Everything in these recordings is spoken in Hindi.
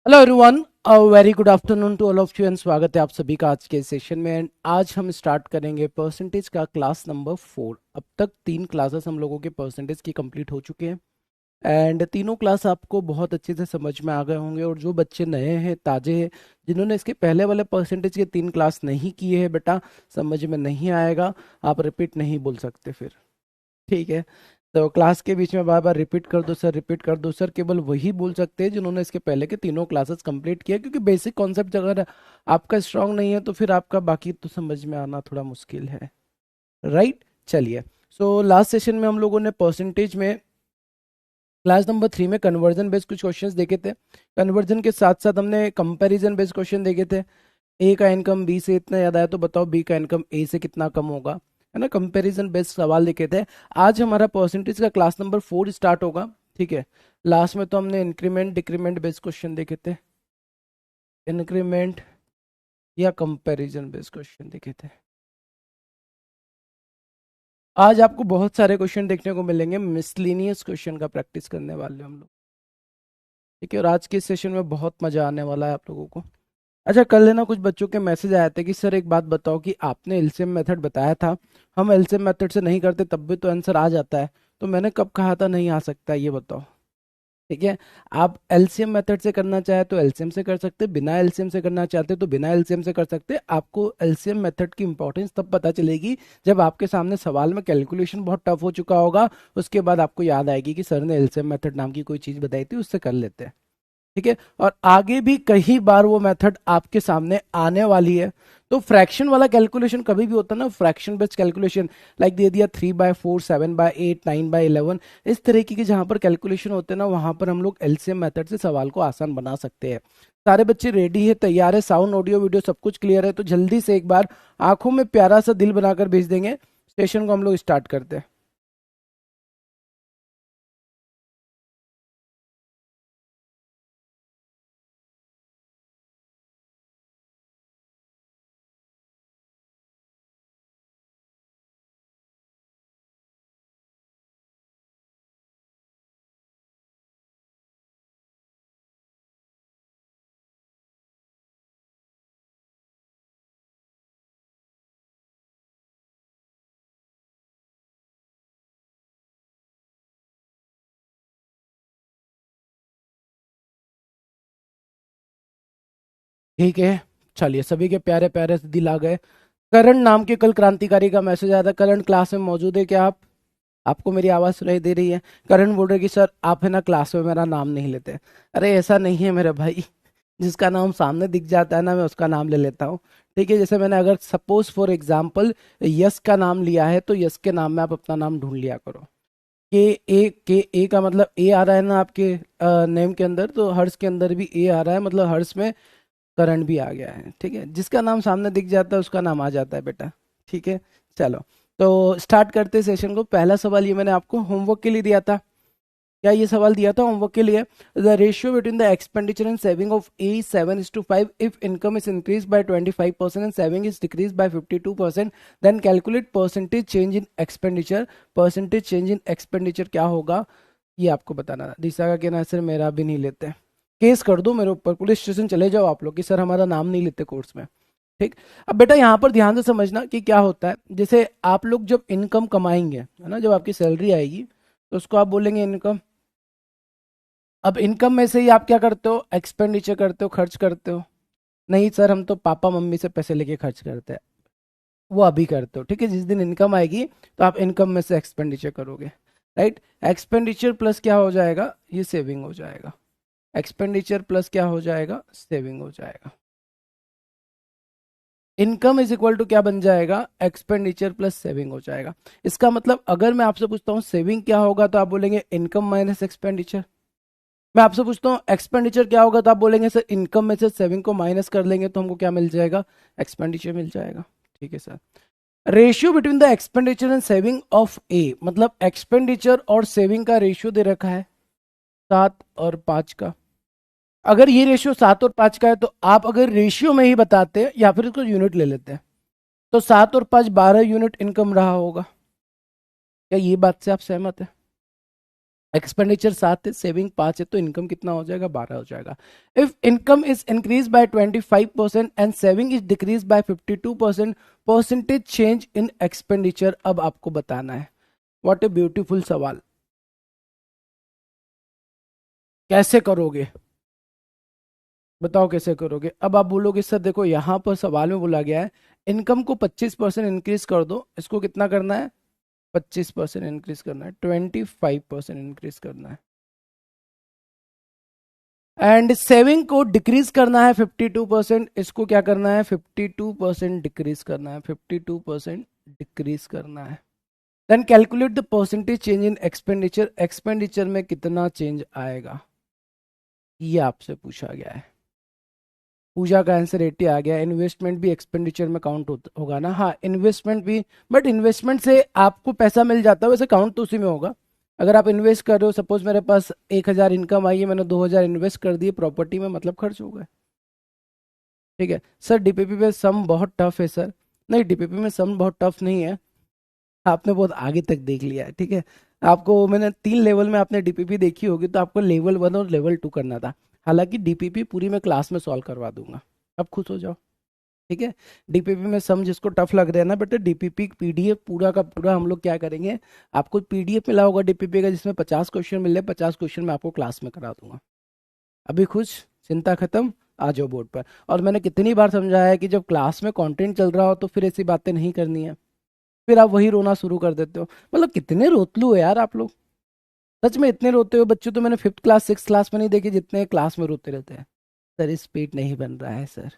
Hello everyone, very good afternoon to all of you and स्वागत है आप सभी का आज के सेशन में। एंड आज हम स्टार्ट करेंगे परसेंटेज का क्लास नंबर 4। अब तक 3 क्लासेस हम लोगों के परसेंटेज की कंप्लीट हो चुके हैं एंड तीनों क्लास आपको बहुत अच्छे से समझ में आ गए होंगे। और जो बच्चे नए हैं, ताजे हैं, जिन्होंने इसके पहले वाले परसेंटेज के 3 क्लास नहीं किए हैं, बेटा समझ में नहीं आएगा, आप रिपीट नहीं बोल सकते फिर। ठीक है, तो क्लास के बीच में बार बार रिपीट कर दो सर, रिपीट कर दो सर, केवल वही बोल सकते हैं जिन्होंने इसके पहले के तीनों क्लासेस कंप्लीट किया, क्योंकि बेसिक कॉन्सेप्ट अगर आपका स्ट्रांग नहीं है तो फिर आपका बाकी तो समझ में आना थोड़ा मुश्किल है। राइट, चलिए। सो लास्ट सेशन में हम लोगों ने परसेंटेज में क्लास नंबर 3 में कन्वर्जन बेस्ड कुछ क्वेश्चंस देखे थे। कन्वर्जन के साथ साथ हमने कंपैरिजन बेस्ड क्वेश्चन देखे थे। ए का इनकम बी से इतना ज़्यादा है तो बताओ बी का इनकम ए से कितना कम होगा, है ना। कंपैरिजन बेस्ड सवाल लिखे थे। आज हमारा परसेंटेज का क्लास नंबर 4 स्टार्ट होगा। ठीक है, लास्ट में तो हमने इंक्रीमेंट डिक्रीमेंट बेस्ड क्वेश्चन देखे थे, इंक्रीमेंट या कंपैरिजन बेस्ड क्वेश्चन देखे थे। आज आपको बहुत सारे क्वेश्चन देखने को मिलेंगे, मिसलिनियस क्वेश्चन का प्रैक्टिस करने वाले हम लोग। ठीक है, और आज के सेशन में बहुत मजा आने वाला है आप लोगों को। अच्छा, कल है ना कुछ बच्चों के मैसेज आए थे कि सर एक बात बताओ कि आपने एलसीएम मेथड बताया था, हम एलसीएम मेथड से नहीं करते तब भी तो आंसर आ जाता है। तो मैंने कब कहा था नहीं आ सकता, ये बताओ। ठीक है, आप एलसीएम मेथड से करना चाहे तो एलसीएम से कर सकते, बिना एलसीएम से करना चाहते तो बिना एलसीएम से कर सकते। आपको एलसीएम मेथड की इंपॉर्टेंस तब पता चलेगी जब आपके सामने सवाल में कैलकुलेशन बहुत टफ हो चुका होगा। उसके बाद आपको याद आएगी कि सर ने एलसीएम मेथड नाम की कोई चीज़ बताई थी, उससे कर लेते हैं। ठीक है, और आगे भी कई बार वो मेथड आपके सामने आने वाली है। तो फ्रैक्शन वाला कैलकुलेशन कभी भी होता है ना, fraction based calculation, like they दिया 3/4, 7/8, 9/11, इस तरीके की जहां पर कैलकुलेशन होते हैं ना, वहां पर हम लोग एलसीएम मेथड से सवाल को आसान बना सकते हैं। सारे बच्चे रेडी है, तैयार है, साउंड ऑडियो वीडियो सब कुछ क्लियर है, तो जल्दी से एक बार आंखों में प्यारा सा दिल बनाकर भेज देंगे। सेशन को हम लोग स्टार्ट करते हैं। ठीक है, चलिए, सभी के प्यारे प्यारे से दिल आ गए। करण नाम के कल क्रांतिकारी का मैसेज आया था। करण क्लास में मौजूद है क्या आप? आपको मेरी आवाज़ सुनाई दे रही है? करण बोल रहे कि सर आप है ना क्लास में मेरा नाम नहीं लेते। अरे ऐसा नहीं है मेरे भाई, जिसका नाम सामने दिख जाता है ना, मैं उसका नाम ले लेता हूँ। ठीक है, जैसे मैंने अगर सपोज फॉर एग्जाम्पल यस का नाम लिया है तो यस के नाम में आप अपना नाम ढूंढ लिया करो। के ए का मतलब ए आ रहा है ना आपके नेम के अंदर, तो हर्ष के अंदर भी ए आ रहा है, मतलब हर्ष में करण भी आ गया है। ठीक है, जिसका नाम सामने दिख जाता है उसका नाम आ जाता है बेटा। ठीक है, चलो, तो स्टार्ट करते हैं सेशन को। पहला सवाल ये मैंने आपको होमवर्क के लिए दिया था। क्या ये सवाल दिया था होमवर्क के लिए? The ratio between the expenditure and saving of a 7:5 if income is increase by 25% and saving is decrease by 52%, then calculate percentage change in expenditure. Percentage change in expenditure क्या होगा, ये आपको बताना था। दिशा का कहना है सर मेरा भी नहीं लेते, केस कर दो मेरे ऊपर, पुलिस स्टेशन चले जाओ आप लोग कि सर हमारा नाम नहीं लेते कोर्स में। ठीक, अब बेटा यहाँ पर ध्यान से समझना कि क्या होता है। जैसे आप लोग जब इनकम कमाएंगे, है ना, जब आपकी सैलरी आएगी तो उसको आप बोलेंगे इनकम। अब इनकम में से ही आप क्या करते हो, एक्सपेंडिचर करते हो, खर्च करते हो। नहीं सर हम तो पापा मम्मी से पैसे लेके खर्च करते हैं, वो अभी करते हो। ठीक है, जिस दिन इनकम आएगी तो आप इनकम में से एक्सपेंडिचर करोगे। राइट, एक्सपेंडिचर प्लस क्या हो जाएगा, ये सेविंग हो जाएगा। एक्सपेंडिचर प्लस क्या हो जाएगा, सेविंग हो जाएगा। इनकम इज इक्वल टू क्या बन जाएगा, एक्सपेंडिचर प्लस सेविंग हो जाएगा। इसका मतलब अगर मैं आपसे पूछता हूँ सेविंग क्या होगा तो आप बोलेंगे इनकम माइनस एक्सपेंडिचर। मैं आपसे पूछता हूँ एक्सपेंडिचर क्या होगा तो आप बोलेंगे सर इनकम में से सेविंग को माइनस कर लेंगे तो हमको क्या मिल जाएगा, एक्सपेंडिचर मिल जाएगा। ठीक है sir. Ratio between the expenditure and saving of A, मतलब एक्सपेंडिचर और सेविंग का रेशियो दे रखा है 7 और 5 का। अगर ये रेशियो 7 और 5 का है तो आप अगर रेशियो में ही बताते या फिर इसको यूनिट ले लेते हैं तो 7 और 5 12 यूनिट इनकम रहा होगा। क्या ये बात से आप सहमत है? एक्सपेंडिचर 7 है, सेविंग 5 है, तो इनकम कितना हो जाएगा? 12 हो जाएगा। If income is increase by 25% and saving is decrease by 52%, percentage change in expenditure अब आपको बताना है। व्हाट ए ब्यूटीफुल सवाल। कैसे करोगे? बताओ कैसे करोगे? अब आप बोलोगे सर देखो यहां पर सवाल में बोला गया है इनकम को 25% इंक्रीज कर दो, इसको कितना करना है? 25% इंक्रीज करना है, 25% इंक्रीज करना है। एंड सेविंग को डिक्रीज करना है 52%, इसको क्या करना है? 52% डिक्रीज करना है, 52% डिक्रीज करना है। Then calculate the percentage change in expenditure, expenditure में कितना चेंज आएगा, ये आपसे पूछा गया है। पूजा का आंसर 80 आ गया। इन्वेस्टमेंट भी एक्सपेंडिचर में काउंट होगा ना? हाँ इन्वेस्टमेंट भी, बट इन्वेस्टमेंट से आपको पैसा मिल जाता है, वैसे काउंट तो उसी में होगा। अगर आप इन्वेस्ट कर रहे हो, सपोज मेरे पास 1,000 इनकम आई है, मैंने 2,000 इन्वेस्ट कर दिए प्रॉपर्टी में, मतलब खर्च हो गए। ठीक है सर डीपीपी में सम बहुत टफ है सर। नहीं डीपीपी में सम बहुत टफ नहीं है, आपने बहुत आगे तक देख लिया है। ठीक है आपको मैंने 3 लेवल में आपने डीपीपी देखी होगी, तो आपको लेवल 1 और लेवल 2 करना था। हालांकि डीपीपी पूरी मैं क्लास में सॉल्व करवा दूंगा, अब खुश हो जाओ। ठीक है डीपीपी में सम जिसको टफ लग रहा है ना बेटा, डीपीपी पीडीएफ पूरा का पूरा हम लोग क्या करेंगे, आपको पीडीएफ मिला होगा डीपीपी का जिसमें 50 क्वेश्चन मिले, 50 क्वेश्चन मैं आपको क्लास में करा दूंगा। अभी खुश? चिंता खत्म? आ जाओ बोर्ड पर। और मैंने कितनी बार समझाया है कि जब क्लास में कंटेंट चल रहा हो तो फिर ऐसी बातें नहीं करनी है, फिर आप वही रोना शुरू कर देते हो। मतलब कितने रोतलू हो यार आप लोग, सच में इतने रोते हो बच्चे तो मैंने 5th क्लास 6th क्लास में नहीं देखे जितने क्लास में रोते रहते हैं। सर स्पीड नहीं बन रहा है सर,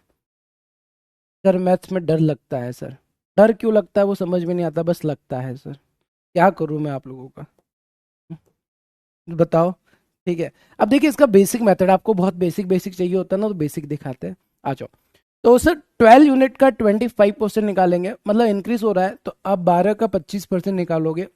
सर मैथ्स में डर लगता है सर। डर क्यों लगता है वो समझ में नहीं आता, बस लगता है सर। क्या करूं मैं आप लोगों का, बताओ। ठीक है अब देखिए इसका बेसिक मेथड, आपको बहुत बेसिक बेसिक चाहिए होता है ना, तो बेसिक दिखाते हैं। आ जाओ। तो सर 12 यूनिट का 25% निकालेंगे, मतलब इंक्रीज हो रहा है, तो आप 12 का 25% निकालोगे।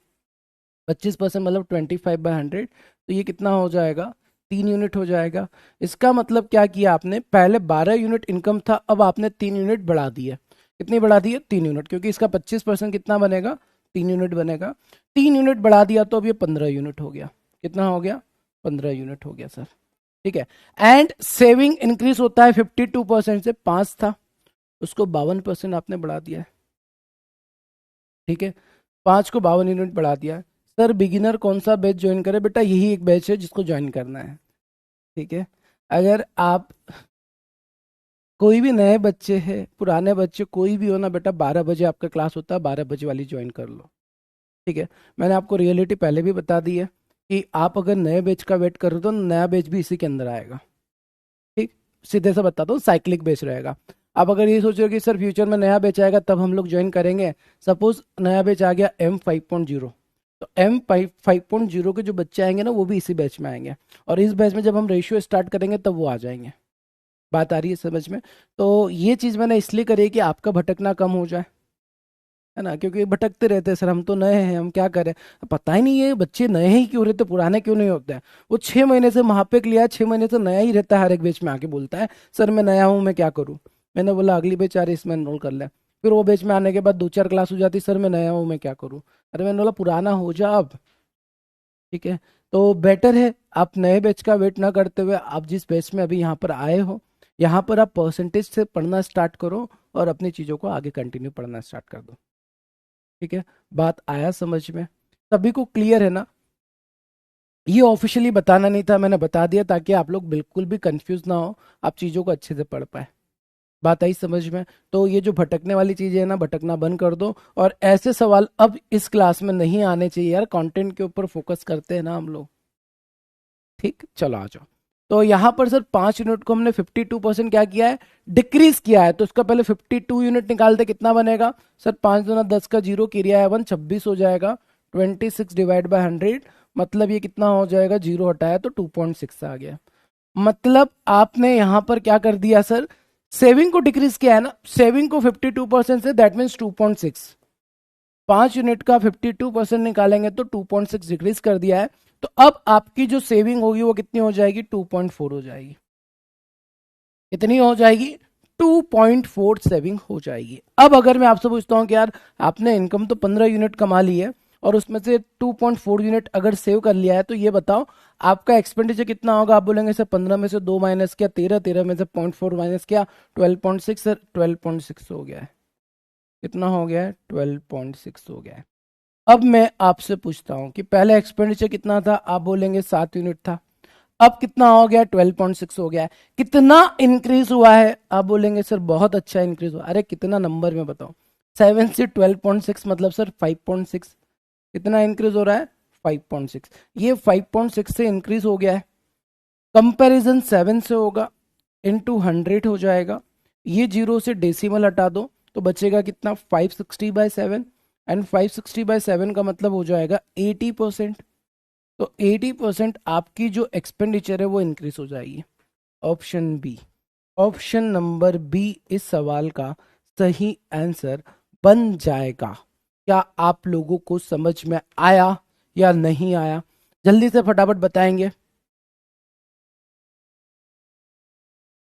25% मतलब 25/100, तो ये कितना हो जाएगा? 3 यूनिट हो जाएगा। इसका मतलब क्या किया आपने, पहले 12 यूनिट इनकम था, अब आपने 3 यूनिट बढ़ा दिया। कितनी बढ़ा दी है? 3 यूनिट, क्योंकि इसका 25% कितना बनेगा? 3 यूनिट बनेगा। 3 यूनिट बढ़ा दिया तो अब ये 15 यूनिट हो गया। कितना हो गया? 15 यूनिट हो गया सर। ठीक है एंड सेविंग इंक्रीज होता है 52% से, 5 था उसको 52% आपने बढ़ा दिया है। ठीक है 5 को 52 यूनिट बढ़ा दिया है। सर बिगिनर कौन सा बैच ज्वाइन करे? बेटा यही एक बैच है जिसको ज्वाइन करना है। ठीक है अगर आप कोई भी नए बच्चे हैं, पुराने बच्चे कोई भी हो ना बेटा, 12 बजे आपका क्लास होता है, 12 बजे वाली ज्वाइन कर लो। ठीक है मैंने आपको रियलिटी पहले भी बता दी है कि आप अगर नए बैच का वेट कर रहे हो तो नया बैच भी इसी के अंदर आएगा। ठीक सीधे से बताता हूँ, साइक्लिक बेच रहेगा। आप अगर ये सोच रहे हो कि सर फ्यूचर में नया बेच आएगा तब हम लोग ज्वाइन करेंगे, सपोज नया बेच आ गया M5.0, तो M5.0 के जो बच्चे आएंगे ना वो भी इसी बैच में आएंगे, और इस बैच में जब हम रेशियो स्टार्ट करेंगे तब वो आ जाएंगे। बात आ रही है समझ में? तो ये चीज़ मैंने इसलिए करी है कि आपका भटकना कम हो जाए, है ना, क्योंकि भटकते रहते हैं सर, हम तो नए हैं हम क्या करें। पता ही नहीं है बच्चे नए ही क्यों रहते, पुराने क्यों नहीं होते हैं। वो 6 महीने से महापेक लिया है, 6 महीने से नया ही रहता है, हर एक बैच में आके बोलता है सर मैं नया हूँ मैं क्या करूँ। मैंने बोला अगली बैच आ रही इसमें एनरोल कर ले। फिर वो बैच में आने के बाद 2 4 क्लास हो जाती, सर मैं नया हूँ मैं क्या करूँ। अरे मैंने बोला पुराना हो जा अब। ठीक है तो बेटर है आप नए बैच का वेट ना करते हुए आप जिस बैच में अभी यहाँ पर आए हो, यहाँ पर आप परसेंटेज से पढ़ना स्टार्ट करो और अपनी चीज़ों को आगे कंटिन्यू पढ़ना स्टार्ट कर दो। ठीक है बात आया समझ में? सभी को क्लियर है ना? ये ऑफिशियली बताना नहीं था, मैंने बता दिया ताकि आप लोग बिल्कुल भी कंफ्यूज ना हो, आप चीज़ों को अच्छे से पढ़ पाए। बात आई समझ में? तो ये जो भटकने वाली चीज़ें है ना, भटकना बंद कर दो, और ऐसे सवाल अब इस क्लास में नहीं आने चाहिए यार, कंटेंट के ऊपर फोकस करते हैं ना हम लोग। ठीक चलो आ जाओ। तो यहाँ पर सर 5 यूनिट को हमने 52% क्या किया है? डिक्रीज किया है, तो इसका पहले 52 यूनिट निकालते कितना बनेगा? सर 5 दूना 10 का 0 क्रिया है 1, 26 हो जाएगा। 26/100, मतलब ये कितना हो जाएगा? 0 हटाया तो 2.6 आ गया। मतलब आपने यहाँ पर क्या कर दिया सर, सेविंग को डिक्रीज किया है ना, सेविंग को 52% से, दैट मीन्स 2.6। 5 यूनिट का 52% निकालेंगे तो 2.6 डिक्रीज कर दिया है। तो अब आपकी जो सेविंग होगी वो कितनी हो जाएगी? 2.4 हो जाएगी। कितनी हो जाएगी? 2.4 सेविंग हो जाएगी। अब अगर मैं आपसे पूछता हूँ कि यार आपने इनकम तो 15 यूनिट कमा ली है और उसमें से 2.4 यूनिट अगर सेव कर लिया है, तो ये बताओ आपका एक्सपेंडिचर कितना होगा। आप बोलेंगे सर 15 में से 2 माइनस किया 13, 13 में से 0.4 माइनस किया 12.6, सर 12.6 हो गया है। कितना हो गया है? 12.6 हो गया है। अब मैं आपसे पूछता हूं कि पहले एक्सपेंडिचर कितना था। आप बोलेंगे 7 यूनिट था। अब कितना हो गया? 12.6 हो गया है। कितना इंक्रीज हुआ है? आप बोलेंगे सर बहुत अच्छा इंक्रीज हुआ। अरे कितना नंबर में बताओ। 7 से 12.6 मतलब सर 5.6। कितना इंक्रीज हो रहा है? 5.6। ये 5.6 से इंक्रीज हो गया है। कंपैरिजन 7 से होगा, इंटू 100 हो जाएगा। ये जीरो से डेसिमल हटा दो तो बचेगा कितना? 560/7। एंड 560/7 का मतलब हो जाएगा 80%। तो 80% आपकी जो एक्सपेंडिचर है वो इंक्रीज हो जाएगी। Option B, option number B इस सवाल का सही आंसर बन जाएगा। क्या आप लोगों को समझ में आया या नहीं आया? जल्दी से फटाफट बताएंगे।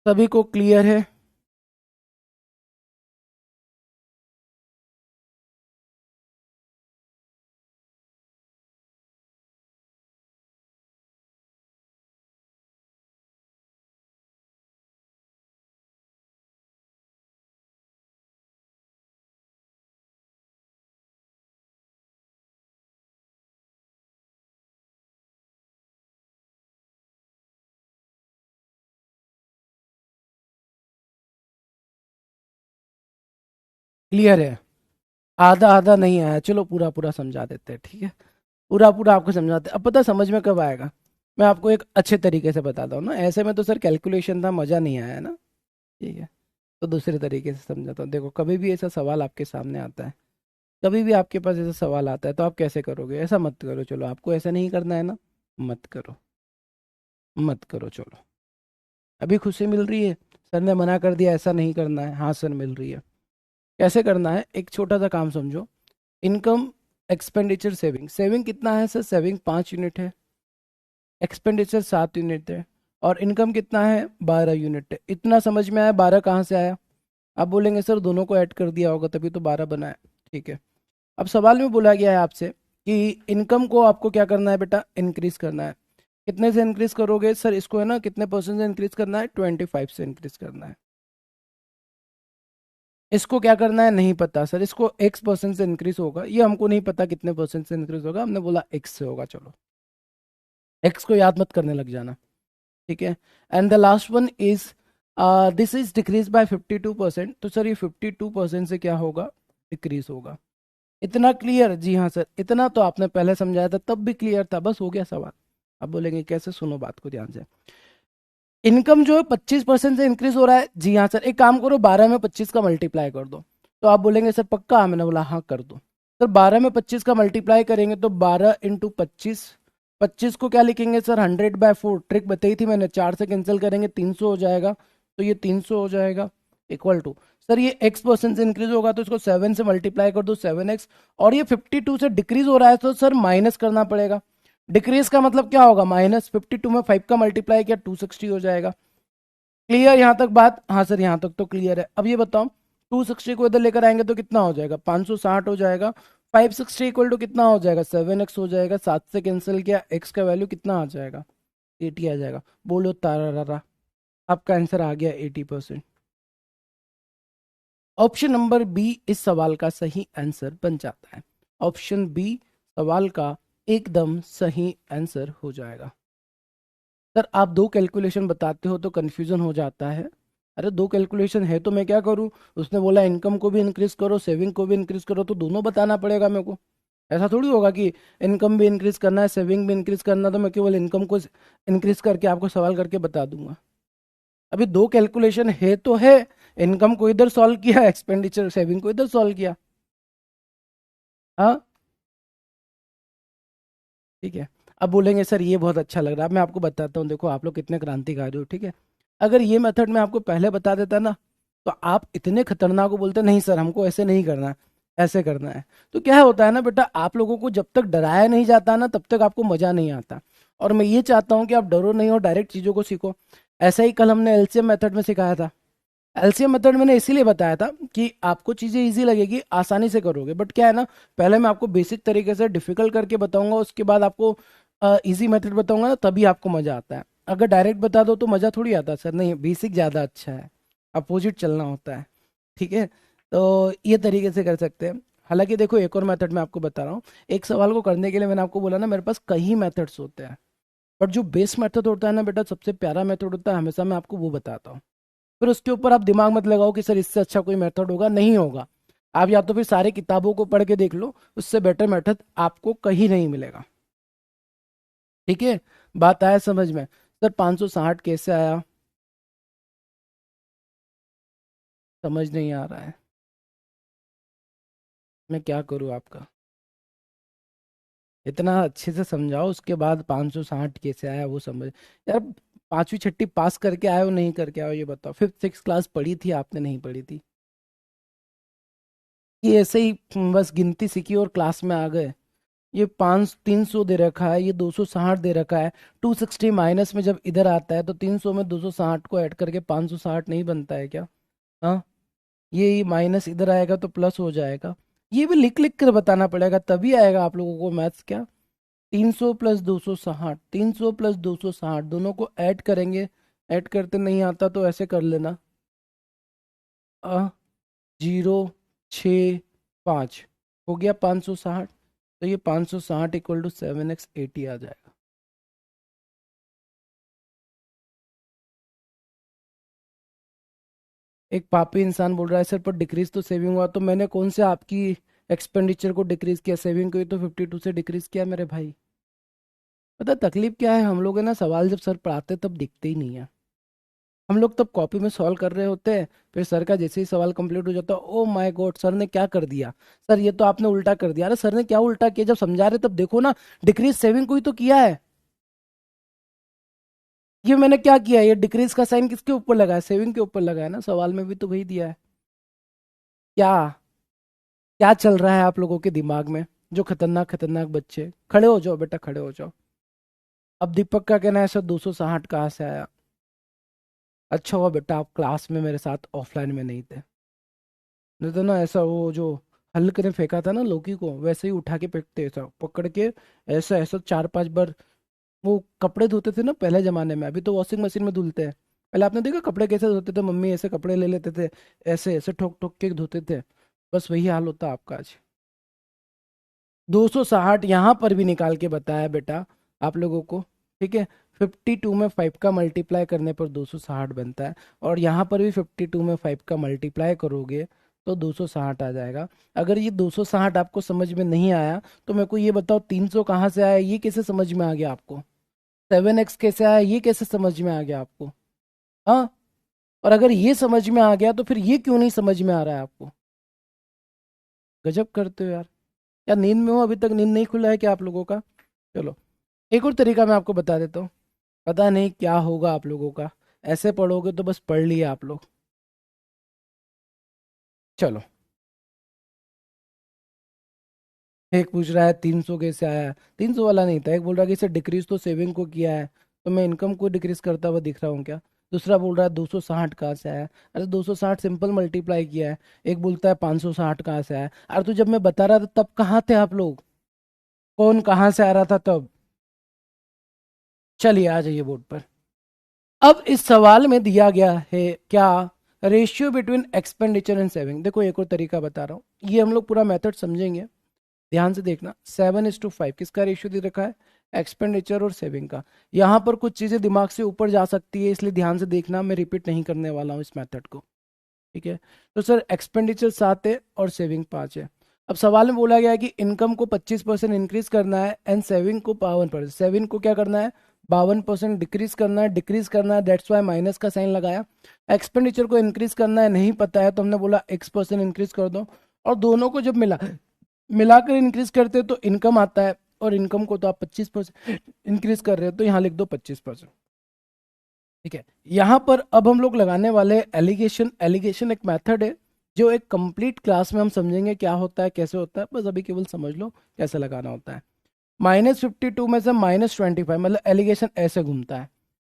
सभी को क्लियर है? क्लियर है? आधा आधा नहीं आया, चलो पूरा पूरा समझा देते हैं, ठीक है। पूरा पूरा आपको समझाते हैं। अब पता समझ में कब आएगा? मैं आपको एक अच्छे तरीके से बताता हूँ ना। ऐसे में तो सर कैलकुलेशन था, मज़ा नहीं आया ना, ठीक है। तो दूसरे तरीके से समझाता हूँ। देखो कभी भी ऐसा सवाल आपके सामने आता है, कभी भी आपके पास ऐसा सवाल आता है, तो आप कैसे करोगे? ऐसा मत करो, चलो आपको ऐसा नहीं करना है ना, मत करो, मत करो, चलो। अभी खुशी मिल रही है? सर ने मना कर दिया ऐसा नहीं करना है। हाँ सर मिल रही है। कैसे करना है? एक छोटा सा काम समझो। Income, expenditure, saving. सेविंग कितना है सर? सेविंग 5 यूनिट है। एक्सपेंडिचर 7 यूनिट है। और इनकम कितना है? 12 यूनिट है। इतना समझ में आया? 12 कहाँ से आया? आप बोलेंगे सर दोनों को ऐड कर दिया होगा तभी तो 12 बना है। ठीक है। अब सवाल में बोला गया है आपसे कि इनकम को आपको क्या करना है बेटा? इंक्रीज करना है। कितने से इंक्रीज करोगे? सर इसको है ना कितने परसेंट से इंक्रीज करना है? 25 से इंक्रीज करना है। इसको क्या करना है? नहीं पता सर। इसको X% से इंक्रीज होगा, ये हमको नहीं पता कितने परसेंट से इंक्रीज होगा, हमने बोला X से होगा। चलो X को याद मत करने लग जाना, ठीक है। And the last one is this is decrease by 52%। तो सर ये 52% से क्या होगा? डिक्रीज होगा। इतना क्लियर? जी हाँ सर। इतना तो आपने पहले समझाया था तब भी क्लियर था, बस हो गया सवाल। अब बोलेंगे कैसे? सुनो बात को ध्यान से। इनकम जो है 25% से इंक्रीज हो रहा है। जी हाँ सर। एक काम करो, 12 में 25 का मल्टीप्लाई कर दो। तो आप बोलेंगे सर पक्का? मैंने बोला हाँ कर दो। सर 12 में 25 का मल्टीप्लाई करेंगे तो 12 × 25। 25 को क्या लिखेंगे सर? 100/4। ट्रिक बताई थी मैंने, 4 से कैंसिल करेंगे 300 हो जाएगा। तो ये 300 हो जाएगा। इक्वल टू, सर ये X% से इंक्रीज होगा तो इसको 7 से मल्टीप्लाई कर दो, 7x। और ये 52 से डिक्रीज हो रहा है तो सर माइनस करना पड़ेगा। डिक्रीज का मतलब क्या होगा? माइनस। 52 में 5 का मल्टीप्लाई किया 260 हो जाएगा। क्लियर यहाँ तक बात? हाँ सर यहाँ तक तो क्लियर है। अब ये बताओ 260 को इधर लेकर आएंगे तो कितना हो जाएगा? 560 हो जाएगा। 560 इक्वल टू कितना हो जाएगा? 7x हो जाएगा। 7 से कैंसिल किया, x का वैल्यू कितना आ जाएगा? 80 आ जाएगा। बोलो तारा, आपका आंसर आ गया 80%। ऑप्शन नंबर बी इस सवाल का सही आंसर बन जाता है। ऑप्शन बी सवाल का एकदम सही आंसर हो जाएगा। सर आप दो कैलकुलेशन बताते हो तो कंफ्यूजन हो जाता है। अरे दो कैलकुलेशन है तो मैं क्या करूं? उसने बोला इनकम को भी इंक्रीज करो सेविंग को भी इंक्रीज करो, तो दोनों बताना पड़ेगा मेरे को। ऐसा थोड़ी होगा कि इनकम भी इंक्रीज करना है सेविंग भी इंक्रीज करना है, तो मैं केवल इनकम को इंक्रीज करके आपको सवाल करके बता दूंगा। अभी दो कैलकुलेशन है तो है। इनकम को इधर सॉल्व किया, एक्सपेंडिचर सेविंग को इधर सॉल्व किया। हाँ ठीक है। अब बोलेंगे सर ये बहुत अच्छा लग रहा है। अब मैं आपको बताता हूँ, देखो आप लोग कितने क्रांतिकारी हो, ठीक है। अगर ये मेथड मैं आपको पहले बता देता ना, तो आप इतने खतरनाक को बोलते नहीं सर हमको ऐसे नहीं करना है, ऐसे करना है। तो क्या होता है ना बेटा, आप लोगों को जब तक डराया नहीं जाता ना तब तक आपको मजा नहीं आता। और मैं ये चाहता हूँ कि आप डरो नहीं और डायरेक्ट चीजों को सीखो। ऐसा ही कल हमने एलसीएम मेथड में सिखाया था। एलसीएम मेथड मैंने इसीलिए बताया था कि आपको चीजें इजी लगेगी, आसानी से करोगे। बट क्या है ना, पहले मैं आपको बेसिक तरीके से डिफिकल्ट करके बताऊंगा, उसके बाद आपको इजी मेथड बताऊंगा ना, तभी आपको मजा आता है। अगर डायरेक्ट बता दो तो मजा थोड़ी आता है सर, नहीं, बेसिक ज्यादा अच्छा है, अपोजिट चलना होता है। ठीक है, तो ये तरीके से कर सकते हैं। हालांकि देखो, एक और मेथड मैं आपको बता रहा हूँ। एक सवाल को करने के लिए मैंने आपको बोला ना, मेरे पास कई मेथड्स होते हैं, बट जो बेस्ट मेथड होता है ना बेटा, सबसे प्यारा मेथड होता है, हमेशा मैं आपको वो बताता हूँ। फिर उसके ऊपर आप दिमाग मत लगाओ कि सर इससे अच्छा कोई मेथड होगा, नहीं होगा। आप या तो फिर सारी किताबों को पढ़ के देख लो, उससे बेटर मेथड आपको कहीं नहीं मिलेगा। ठीक है, बात आया समझ में? सर 560 कैसे आया, समझ नहीं आ रहा है, मैं क्या करूँ आपका? इतना अच्छे से समझाओ, उसके बाद 560 कैसे आया वो समझ। यार, पांचवी छठी पास करके आए हो नहीं करके आए हो ये बताओ, फिफ्थ सिक्स क्लास पढ़ी थी आपने, नहीं पढ़ी थी? ये ऐसे ही बस गिनती सीखी और क्लास में आ गए? ये 300 दे रखा है, ये 260 दे रखा है। 260 माइनस में जब इधर आता है तो 300 में 260 को ऐड करके 560 नहीं बनता है क्या? हाँ, ये माइनस इधर आएगा तो प्लस हो जाएगा। ये भी लिख लिख कर बताना पड़ेगा, तभी आएगा आप लोगों को मैथ्स क्या। 300 प्लस 260, 300 प्लस 260, दोनों को ऐड करेंगे। ऐड करते नहीं आता तो ऐसे कर लेना, 0, 6, 5, हो गया 560। तो ये 560 इक्वल टू 7x 80 आ जाएगा। एक पापी इंसान बोल रहा है, सर पर डिक्रीज तो सेविंग हुआ, तो मैंने कौन से आपकी एक्सपेंडिचर को डिक्रीज किया? सेविंग को ही तो 52 से डिक्रीज किया मेरे भाई। पता है तकलीफ क्या है, हम लोग है ना, सवाल जब सर पढ़ाते तब दिखते ही नहीं है। हम लोग तब कॉपी में सॉल्व कर रहे होते हैं, फिर सर का जैसे ही सवाल कंप्लीट हो जाता है, ओ माय गॉड सर ने क्या कर दिया, सर ये तो आपने उल्टा कर दिया। अरे सर ने क्या उल्टा किया, जब समझा रहे तब देखो ना, डिक्रीज सेविंग को ही तो किया है। ये मैंने क्या किया, ये डिक्रीज का साइन किसके ऊपर लगा है? सेविंग के ऊपर लगा है ना, सवाल में भी तो वही दिया है। क्या क्या चल रहा है आप लोगों के दिमाग में? जो खतरनाक खतरनाक बच्चे, खड़े हो जाओ बेटा, खड़े हो जाओ। अब दीपक का कहना है सर 260 कहाँ से आया? अच्छा हुआ बेटा आप क्लास में मेरे साथ ऑफलाइन में नहीं थे, नहीं तो ना ऐसा वो जो हल्क ने फेंका था ना लौकी को, वैसे ही उठा के फेंकते, ऐसा पकड़ के, ऐसा ऐसा 4 5 बार। वो कपड़े धोते थे ना पहले जमाने में, अभी तो वॉशिंग मशीन में धुलते हैं। पहले आपने देखा कपड़े कैसे धोते थे? मम्मी ऐसे कपड़े ले लेते थे, ऐसे ऐसे ठोक ठोक के धोते थे। बस वही हाल होता आपका आज। 260 यहाँ पर भी निकाल के बताया बेटा आप लोगों को। ठीक है, 52 में 5 का मल्टीप्लाई करने पर 260 बनता है, और यहाँ पर भी 52 में 5 का मल्टीप्लाई करोगे तो 260 आ जाएगा। अगर ये 260 आपको समझ में नहीं आया तो मेरे को ये बताओ, 300 कहाँ से आया, ये कैसे समझ में आ गया आपको? 7x कैसे आया, ये कैसे समझ में आ गया आपको? हाँ, और अगर ये समझ में आ गया तो फिर ये क्यों नहीं समझ में आ रहा है आपको? गजब करते हो यार। क्या नींद में हो? अभी तक नींद नहीं खुला है क्या आप लोगों का? चलो, एक और तरीका मैं आपको बता देता हूँ। पता नहीं क्या होगा आप लोगों का, ऐसे पढ़ोगे तो बस पढ़ लिए आप लोग। चलो, एक पूछ रहा है 300 कैसे आया, 300 वाला नहीं था। एक बोल रहा है कि सर डिक्रीज तो सेविंग को किया है, तो मैं इनकम को डिक्रीज करता हुआ दिख रहा हूँ क्या? दूसरा बोल रहा है 260 कहाँ से आया? अरे 260 सिंपल मल्टीप्लाई किया है। एक बोलता है 560 कहाँ से आया? अरे तो जब मैं बता रहा था तब कहाँ थे आप लोग? कौन कहाँ से आ रहा था तब? चलिए आ जाइए बोर्ड पर। अब इस सवाल में दिया गया है क्या, ratio between expenditure and saving. देखो एक और तरीका बता रहा हूँ, ये हम लोग पूरा मेथड समझेंगे, ध्यान से देखना। 7:5 किसका रेशियो दे रखा है? एक्सपेंडिचर और सेविंग का। यहाँ पर कुछ चीजें दिमाग से ऊपर जा सकती है, इसलिए ध्यान से देखना, मैं रिपीट नहीं करने वाला हूँ इस मेथड को। ठीक है, तो सर एक्सपेंडिचर 7 है और सेविंग 5 है। अब सवाल में बोला गया है कि इनकम को 25% इंक्रीज करना है एंड सेविंग को 52%, सेविंग को क्या करना है? 52% डिक्रीज करना है, डिक्रीज करना है, दैट्स वाई माइनस का साइन लगाया। एक्सपेंडिचर को इंक्रीज करना है, नहीं पता है तो हमने बोला X% इंक्रीज कर दो। और दोनों को जब मिलाकर इंक्रीज करते हैं तो इनकम आता है, और इनकम को तो आप 25% इंक्रीज कर रहे हो तो यहाँ लिख दो 25%। ठीक है, यहाँ पर अब हम लोग लगाने वाले एलिगेशन। एलिगेशन एक मेथड है जो एक कंप्लीट क्लास में हम समझेंगे क्या होता है कैसे होता है, बस अभी केवल समझ लो कैसे लगाना होता है। -52 में से -25, मतलब एलिगेशन ऐसे घूमता है।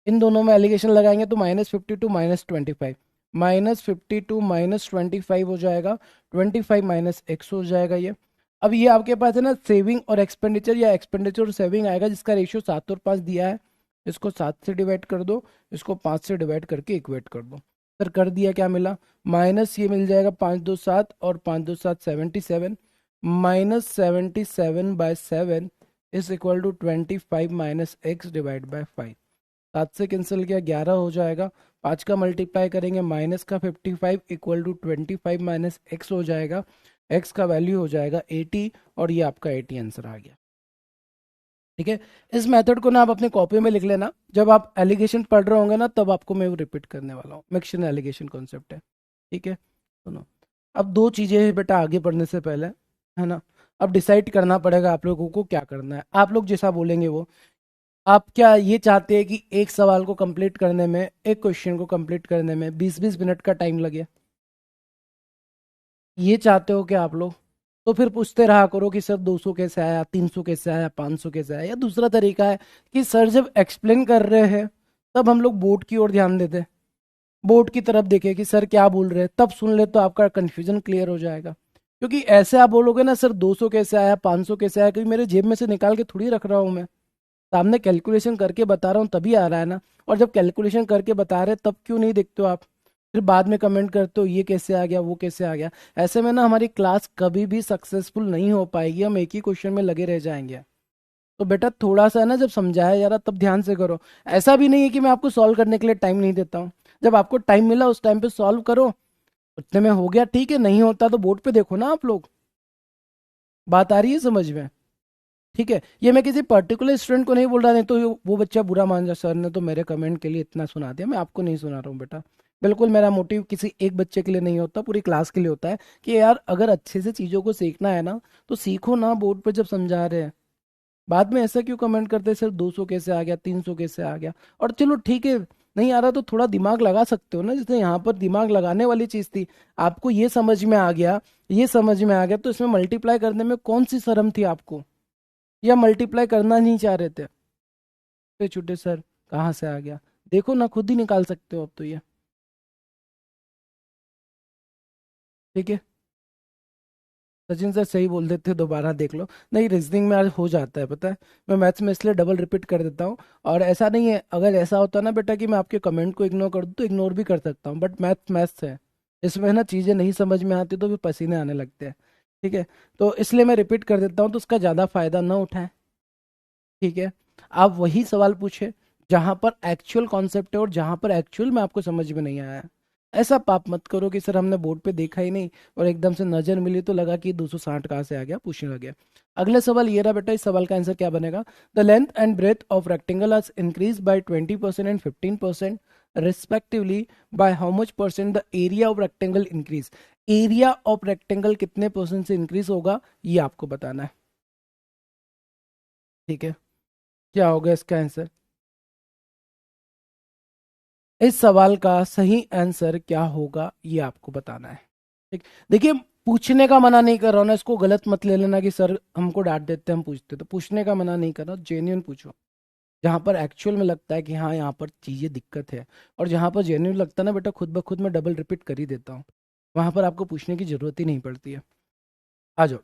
इन दोनों में एलिगेशन लगाएंगे तो -52 -25, -52 -25 हो जाएगा, 25 माइनस एक्स हो जाएगा ये। अब ये आपके पास है ना सेविंग और एक्सपेंडिचर, या एक्सपेंडिचर और सेविंग आएगा जिसका रेशियो 7 और 5 दिया है। इसको 7 से डिवाइड कर दो, इसको 5 से डिवाइड करके इक्वेट कर दो। सर कर दिया, क्या मिला? माइनस ये मिल जाएगा 5 2 7 और 5 2 7 77, -77/7 is equal to 25 minus X divide by 5। 7 से कैंसिल किया, 11 हो जाएगा। 5 का मल्टीप्लाई करेंगे माइनस का 55 इक्वल टू 25 माइनस एक्स हो जाएगा। एक्स का वैल्यू हो जाएगा 80 और ये आपका 80 आंसर आ गया। ठीक है, इस मेथड को ना आप अपनी कॉपी में लिख लेना, जब आप एलिगेशन पढ़ रहे होंगे ना तब आपको मैं वो रिपीट करने वाला हूँ। मिक्सचर एलिगेशन कॉन्सेप्ट है। ठीक है, सुनो। अब दो चीजें हैं बेटा आगे बढ़ने से पहले, है ना। अब डिसाइड करना पड़ेगा आप लोगों को क्या करना है। आप लोग जैसा बोलेंगे वो, आप क्या ये चाहते हैं कि एक सवाल को कंप्लीट करने में, एक क्वेश्चन को कंप्लीट करने में 20-20 मिनट का टाइम लगे? ये चाहते हो क्या आप लोग? तो फिर पूछते रहा करो कि सर 200 कैसे आया, 300 कैसे आया, 500 कैसे आया। या दूसरा तरीका है कि सर जब एक्सप्लेन कर रहे हैं तब हम लोग बोर्ड की ओर ध्यान देते हैं, बोर्ड की तरफ देखे कि सर क्या बोल रहे हैं, तब सुन ले तो आपका कंफ्यूजन क्लियर हो जाएगा। क्योंकि ऐसे आप बोलोगे ना सर 200 कैसे आया, 500 कैसे आया, क्योंकि मेरे जेब में से निकाल के थोड़ी रख रहा हूँ मैं, सामने कैलकुलेशन करके बता रहा हूँ तभी आ रहा है ना। और जब कैलकुलेशन करके बता रहे तब क्यों नहीं देखते हो आप? फिर बाद में कमेंट करते हो ये कैसे आ गया, वो कैसे आ गया। ऐसे में ना हमारी क्लास कभी भी सक्सेसफुल नहीं हो पाएगी, हम एक ही क्वेश्चन में लगे रह जाएंगे। तो बेटा थोड़ा सा है ना, जब समझाया जा रहा तब ध्यान से करो। ऐसा भी नहीं है कि मैं आपको सॉल्व करने के लिए टाइम नहीं देता हूँ। जब आपको टाइम मिला उस टाइम पे सॉल्व करो, उतने में हो गया ठीक है, नहीं होता तो बोर्ड पे देखो ना आप लोग। बात आ रही है समझ में? ठीक है, ये मैं किसी पर्टिकुलर स्टूडेंट को नहीं बोल रहा, नहीं तो वो बच्चा बुरा मान जाए, सर ने तो मेरे कमेंट के लिए इतना सुना दिया। मैं आपको नहीं सुना रहा हूँ बेटा। बिल्कुल मेरा मोटिव किसी एक बच्चे के लिए नहीं होता, पूरी क्लास के लिए होता है कि यार अगर अच्छे से चीज़ों को सीखना है ना तो सीखो ना बोर्ड पे जब समझा रहे हैं। बाद में ऐसा क्यों कमेंट करते हैं सर 200 कैसे आ गया, 300 कैसे आ गया। और चलो ठीक है, नहीं आ रहा तो थोड़ा दिमाग लगा सकते हो ना, जैसे यहाँ पर दिमाग लगाने वाली चीज़ थी। आपको ये समझ में आ गया, ये समझ में आ गया, तो इसमें मल्टीप्लाई करने में कौन सी शर्म थी आपको? या मल्टीप्लाई करना नहीं चाह रहे थे? छुट्टे छुट्टे सर कहाँ से आ गया, देखो ना खुद ही निकाल सकते हो अब तो ये। ठीक है, सचिन सर सही बोल देते, दोबारा देख लो। नहीं, रीजनिंग में आज हो जाता है पता है। मैं मैथ्स में इसलिए डबल रिपीट कर देता हूँ। और ऐसा नहीं है, अगर ऐसा होता ना बेटा कि मैं आपके कमेंट को इग्नोर कर दूँ तो इग्नोर भी कर सकता हूँ, बट मैथ्स मैथ्स है। इसमें ना चीज़ें नहीं समझ में आती तो फिर पसीने आने लगते हैं। ठीक है, तो इसलिए मैं रिपीट कर देता हूँ, तो उसका ज़्यादा फायदा ना उठाएं। ठीक है, आप वही सवाल पूछे जहां पर एक्चुअल कॉन्सेप्ट है और जहां पर एक्चुअल में आपको समझ में नहीं आया है। ऐसा पाप मत करो कि सर हमने बोर्ड पे देखा ही नहीं और एकदम से नजर मिली तो लगा कि 260 कहाँ से आ गया, पूछने लगे। अगले सवाल ये रहा बेटा, इस सवाल का आंसर क्या बनेगा? The length and breadth of rectangle are increase by 20% and 15% respectively, by how much percent the area of rectangle increase. Area of rectangle कितने परसेंट से इंक्रीज होगा ये आपको बताना है। ठीक है, क्या होगा इसका आंसर? इस सवाल का सही आंसर क्या होगा ये आपको बताना है। ठीक, देखिए पूछने का मना नहीं कर रहा हूं ना, इसको गलत मत ले लेना कि सर हमको डांट देते हैं हम पूछते, तो पूछने का मना नहीं कर रहा, जेन्युइन पूछो। जहां पर एक्चुअल में लगता है कि हाँ यहाँ पर चीजें दिक्कत है, और जहां पर जेन्युइन लगता है ना बेटा, खुद ब खुद मैं डबल रिपीट कर ही देता हूँ। वहां पर आपको पूछने की जरूरत ही नहीं पड़ती है। आ जाओ,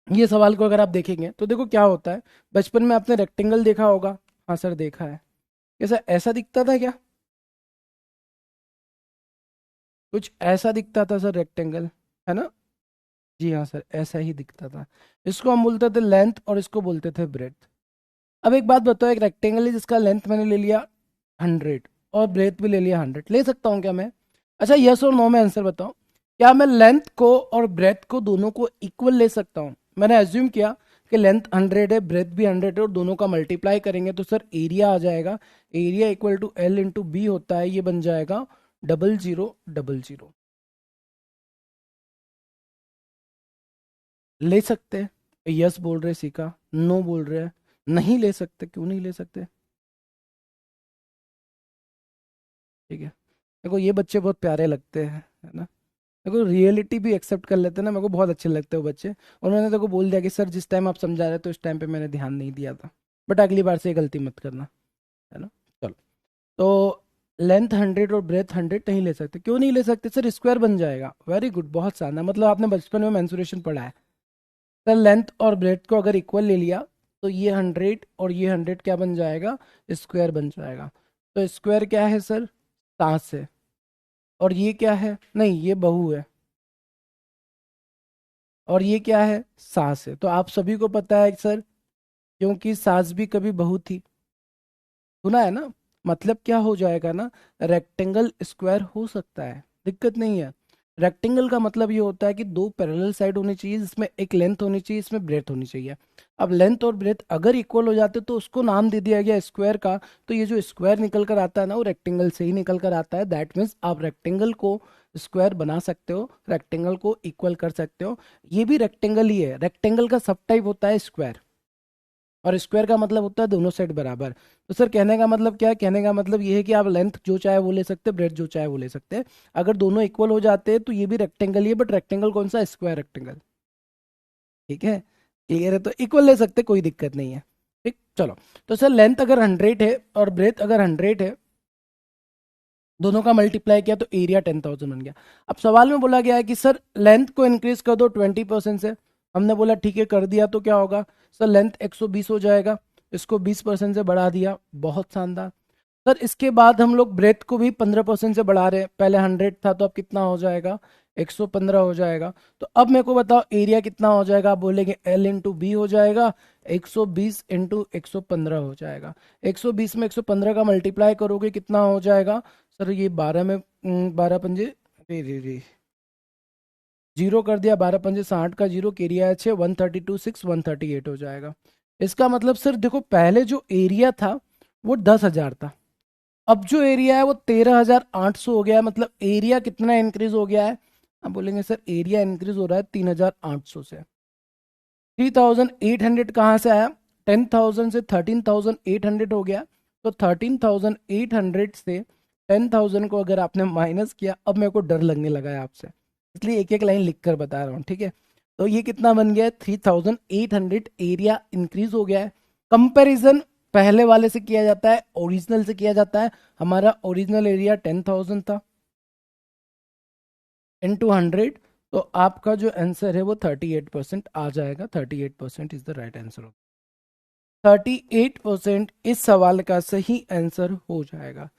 ये सवाल को अगर आप देखेंगे तो देखो क्या होता है। बचपन में आपने रेक्टेंगल देखा होगा। हाँ सर देखा है। कैसा ऐसा दिखता था क्या? कुछ ऐसा दिखता था सर रेक्टेंगल, है ना। जी हाँ सर, ऐसा ही दिखता था। इसको हम बोलते थे लेंथ और इसको बोलते थे ब्रेथ। अब एक बात बताओ, एक रेक्टेंगल है जिसका लेंथ मैंने ले लिया 100 और ब्रेथ भी ले लिया 100, ले सकता हूँ क्या मैं? अच्छा यस और नो में आंसर बताओ। क्या मैं लेंथ को और ब्रेथ को दोनों को इक्वल ले सकता हूँ? मैंने एज्यूम किया कि लेंथ 100 है, ब्रेथ भी 100 है, और दोनों का मल्टीप्लाई करेंगे तो सर एरिया आ जाएगा। Area equal to L into B होता है, ये बन जाएगा 0000। ले सकते हैं? यस बोल रहे सीखा, नो बोल रहे हैं नहीं ले सकते, क्यों नहीं ले सकते? ठीक है, मेरे को ये बच्चे बहुत प्यारे लगते हैं, है ना। मेरे को रियलिटी भी एक्सेप्ट कर लेते हैं ना, मेरे को बहुत अच्छे लगते हैं वो बच्चे। उन्होंने तो को बोल दिया कि सर जिस टाइम आप समझा रहे थे उस टाइम पे मैंने ध्यान नहीं दिया था, बट अगली बार से ये गलती मत करना, है ना। चलो, तो लेंथ 100 और ब्रेथ 100 नहीं ले सकते, क्यों नहीं ले सकते सर? स्क्वायर बन जाएगा। वेरी गुड, बहुत शानदार, मतलब आपने बचपन में मेंसुरेशन पढ़ा है। सर लेंथ और ब्रेथ को अगर इक्वल ले लिया तो ये 100 और ये 100 क्या बन जाएगा? स्क्वायर बन जाएगा। तो स्क्वायर क्या है सर? 7 है। और ये क्या है? नहीं, ये बहु है। और ये क्या है? सास है। तो आप सभी को पता है सर, क्योंकि सास भी कभी बहू थी, सुना है ना? मतलब क्या हो जाएगा ना, रेक्टेंगल स्क्वायर हो सकता है, दिक्कत नहीं है। रेक्टेंगल का मतलब ये होता है कि दो पैरेलल साइड होनी चाहिए, जिसमें एक लेंथ होनी चाहिए, इसमें ब्रेथ होनी चाहिए। अब लेंथ और ब्रेथ अगर इक्वल हो जाते तो उसको नाम दे दिया गया स्क्वायर का। तो ये जो स्क्वायर निकल कर आता है ना, वो रेक्टेंगल से ही निकल कर आता है। दैट मीन्स आप रेक्टेंगल को स्क्वायर बना सकते हो, रेक्टेंगल को इक्वल कर सकते हो। ये भी रेक्टेंगल ही है, रेक्टेंगल का सब टाइप होता है स्क्वायर। और स्क्वायर का मतलब होता है दोनों साइड बराबर। तो सर कहने का मतलब क्या है? कहने का मतलब ये है कि आप लेंथ जो चाहे वो ले सकते हैं, ब्रेथ जो चाहे वो ले सकते हैं। अगर दोनों इक्वल हो जाते हैं तो ये भी रेक्टेंगल ही है, बट रेक्टेंगल कौन सा? Square rectangle. ठीक है, क्लियर है? तो इक्वल ले सकते, कोई दिक्कत नहीं है। ठीक, चलो। तो सर लेंथ अगर 100 है और ब्रेथ अगर 100 है, दोनों का मल्टीप्लाई किया तो एरिया 10,000 बन गया। अब सवाल में बोला गया है कि सर लेंथ को इंक्रीज कर दो 20% से। हमने बोला ठीक है, कर दिया तो क्या होगा? सर लेंथ 120 हो जाएगा, इसको 20% से बढ़ा दिया, बहुत शानदार। सर इसके बाद हम लोग ब्रेथ को भी 15% से बढ़ा रहे हैं। पहले 100 था तो अब कितना हो जाएगा? 115 हो जाएगा। तो अब मेरे को बताओ एरिया कितना हो जाएगा? आप बोलेंगे L इंटू बी हो जाएगा, 120 इंटू 115 हो जाएगा। 120 में 115 का मल्टीप्लाई करोगे कितना हो जाएगा? सर ये 12 में 12 पंजे, रे रे रे, जीरो कर दिया, 12 पंजे 60 का जीरो, एरिया है 6, 132 6 138 हो जाएगा। इसका मतलब सर देखो, पहले जो एरिया था वो 10,000 था, अब जो एरिया है वो 13,800 हो गया है। मतलब एरिया कितना इंक्रीज हो गया है? आप बोलेंगे सर एरिया इंक्रीज हो रहा है 3,800 से। 3,800 कहाँ से आया? 10,000 से 13,800 हो गया। तो 13,800 से 10,000 को अगर आपने माइनस किया, अब मेरे को डर लगने लगा है आपसे, इसलिए एक एक लाइन लिख कर बता रहा हूँ, ठीक है? तो ये कितना बन गया है? 3,800 एरिया इंक्रीज हो गया है। कंपैरिजन पहले वाले से किया जाता है, ओरिजिनल से किया जाता है। हमारा ओरिजिनल एरिया 10,000 था, इंटू 100। तो आपका जो आंसर है वो 38% आ जाएगा। 38% इज द राइट आंसर। 38% इस सवाल का सही आंसर हो जाएगा।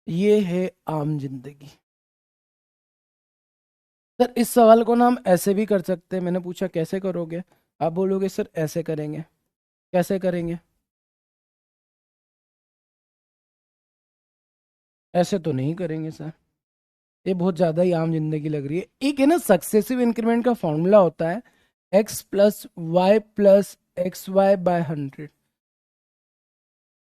ये है आम जिंदगी। सर इस सवाल को ना हम ऐसे भी कर सकते हैं। मैंने पूछा कैसे करोगे, आप बोलोगे सर ऐसे करेंगे। कैसे करेंगे? ऐसे तो नहीं करेंगे सर, ये बहुत ज्यादा ही आम जिंदगी लग रही है। एक है ना सक्सेसिव इंक्रीमेंट का फॉर्मूला होता है, X plus Y plus X Y by 100।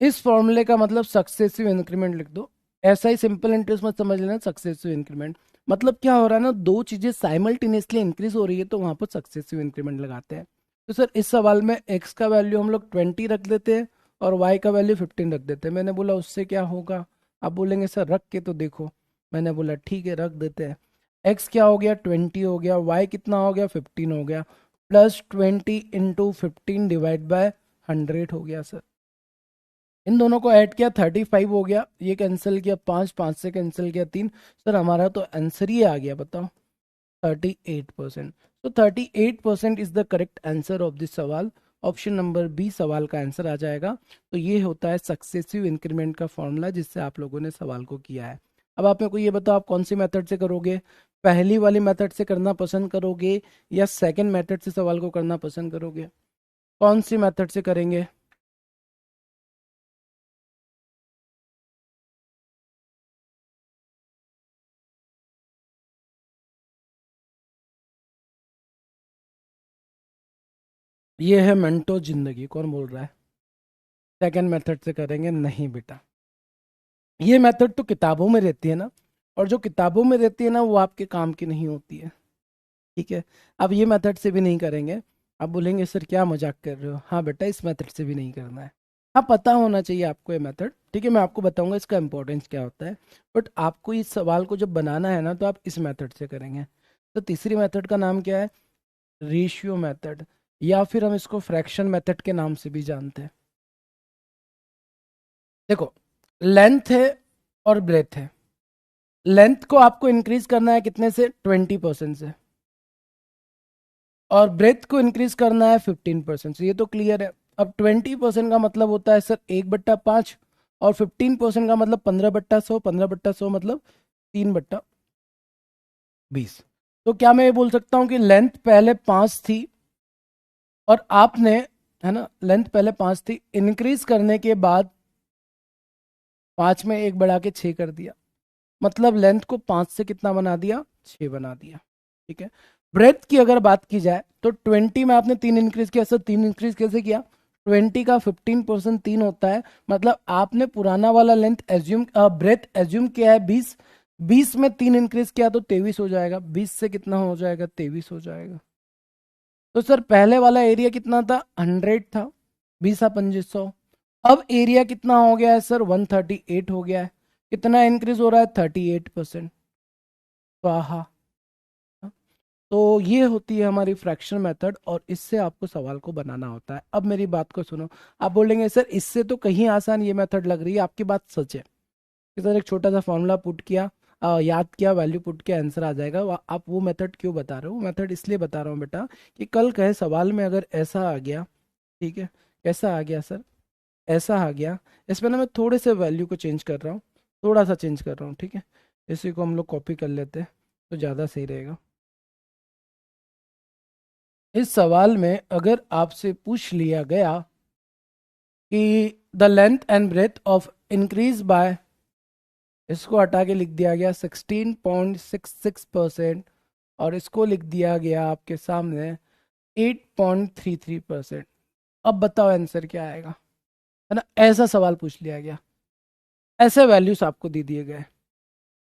इस फॉर्मूले का मतलब सक्सेसिव इंक्रीमेंट लिख दो। ऐसा ही सिंपल इंटरेस्ट मत समझ लेना। सक्सेसिव इंक्रीमेंट मतलब क्या हो रहा है ना, दो चीजें साइमल्टेनियसली इंक्रीज हो रही है तो वहां पर सक्सेसिव इंक्रीमेंट लगाते हैं। तो सर इस सवाल में एक्स का वैल्यू हम लोग 20 रख देते हैं और वाई का वैल्यू 15 रख देते हैं। मैंने बोला उससे क्या होगा? आप बोलेंगे सर रख के तो देखो। मैंने बोला ठीक है, रख देते हैं। एक्स क्या हो गया? 20 हो गया। वाई कितना हो गया? 15 हो गया। प्लस 20 इंटू 15 डिवाइड बाय 100 हो गया सर। इन दोनों को ऐड किया 35 हो गया। ये कैंसिल किया, पाँच पाँच से कैंसिल किया 3। सर हमारा तो आंसर ही आ गया, बताओ, 38%। तो 38% is the correct answer of this सवाल। ऑप्शन नंबर बी सवाल का आंसर आ जाएगा। तो ये होता है सक्सेसिव इंक्रीमेंट का फॉर्मूला जिससे आप लोगों ने सवाल को किया है। अब आप मेरे को ये बताओ, आप कौन सी मेथड से करोगे? पहली वाली मेथड से करना पसंद करोगे या सेकंड मेथड से सवाल को करना पसंद करोगे? कौन सी मेथड से करेंगे? ये है मेंटो जिंदगी, कौन बोल रहा है? सेकंड मेथड से करेंगे? नहीं बेटा, ये मेथड तो किताबों में रहती है ना, और जो किताबों में रहती है ना वो आपके काम की नहीं होती है। ठीक है, अब ये मेथड से भी नहीं करेंगे। आप बोलेंगे सर क्या मजाक कर रहे हो? हाँ बेटा, इस मेथड से भी नहीं करना है। हाँ, पता होना चाहिए आपको ये मेथड, ठीक है? मैं आपको बताऊंगा इसका इंपॉर्टेंस क्या होता है। बट आपको इस सवाल को जब बनाना है ना, तो आप इस मेथड से करेंगे। तो तीसरी मेथड का नाम क्या है? रेशियो मेथड, या फिर हम इसको फ्रैक्शन मेथड के नाम से भी जानते हैं। देखो, लेंथ है और ब्रेथ है। लेंथ को आपको इंक्रीज करना है कितने से? 20% से, और ब्रेथ को इंक्रीज करना है 15% से। ये तो क्लियर है। अब 20% का मतलब होता है सर 1/5, और 15% का मतलब 15/100, 15/100 मतलब 3/20। तो क्या मैं ये बोल सकता हूँ कि लेंथ पहले 5 थी और आपने, है ना, लेंथ पहले 5 थी, इंक्रीज करने के बाद 5 में 1 बढ़ा के 6 कर दिया, मतलब लेंथ को 5 से कितना बना दिया? 6 बना दिया। ठीक है। ब्रेथ की अगर बात की जाए तो 20 में आपने 3 इंक्रीज किया। सर 3 इंक्रीज कैसे किया? 20 का 15% 3 होता है, मतलब आपने पुराना वाला लेंथ एज्यूम, ब्रेथ एज्यूम किया है 20, 20 में 3 इंक्रीज किया तो 23 हो जाएगा। 20 से कितना हो जाएगा? 23 हो जाएगा। तो सर पहले वाला एरिया कितना था? 100 था, 20 2500। अब एरिया कितना हो गया है सर? 138 हो गया है। कितना इंक्रीज हो रहा है? 38%। वाह। तो ये होती है हमारी फ्रैक्शन मेथड, और इससे आपको सवाल को बनाना होता है। अब मेरी बात को सुनो। आप बोलेंगे सर इससे तो कहीं आसान ये मेथड लग रही है। आपकी बात सच है कि सर एक छोटा सा फॉर्मूला पुट किया, याद किया, वैल्यू पुट किया, आंसर आ जाएगा। आप वो मेथड क्यों बता रहे हो? वो मेथड इसलिए बता रहा हूँ बेटा कि कल कहे सवाल में अगर ऐसा आ गया, ठीक है, कैसा आ गया सर? ऐसा आ गया। इसमें ना मैं थोड़े से वैल्यू को चेंज कर रहा हूँ, थोड़ा सा चेंज कर रहा हूँ, ठीक है। इसी को हम लोग कॉपी कर लेते हैं तो ज़्यादा सही रहेगा। इस सवाल में अगर आपसे पूछ लिया गया कि the length and breadth of increase by, इसको हटा के लिख दिया गया 16.66%, और इसको लिख दिया गया आपके सामने 8.33%। अब बताओ आंसर क्या आएगा? है ना, ऐसा सवाल पूछ लिया गया, ऐसे वैल्यूज आपको दे दिए गए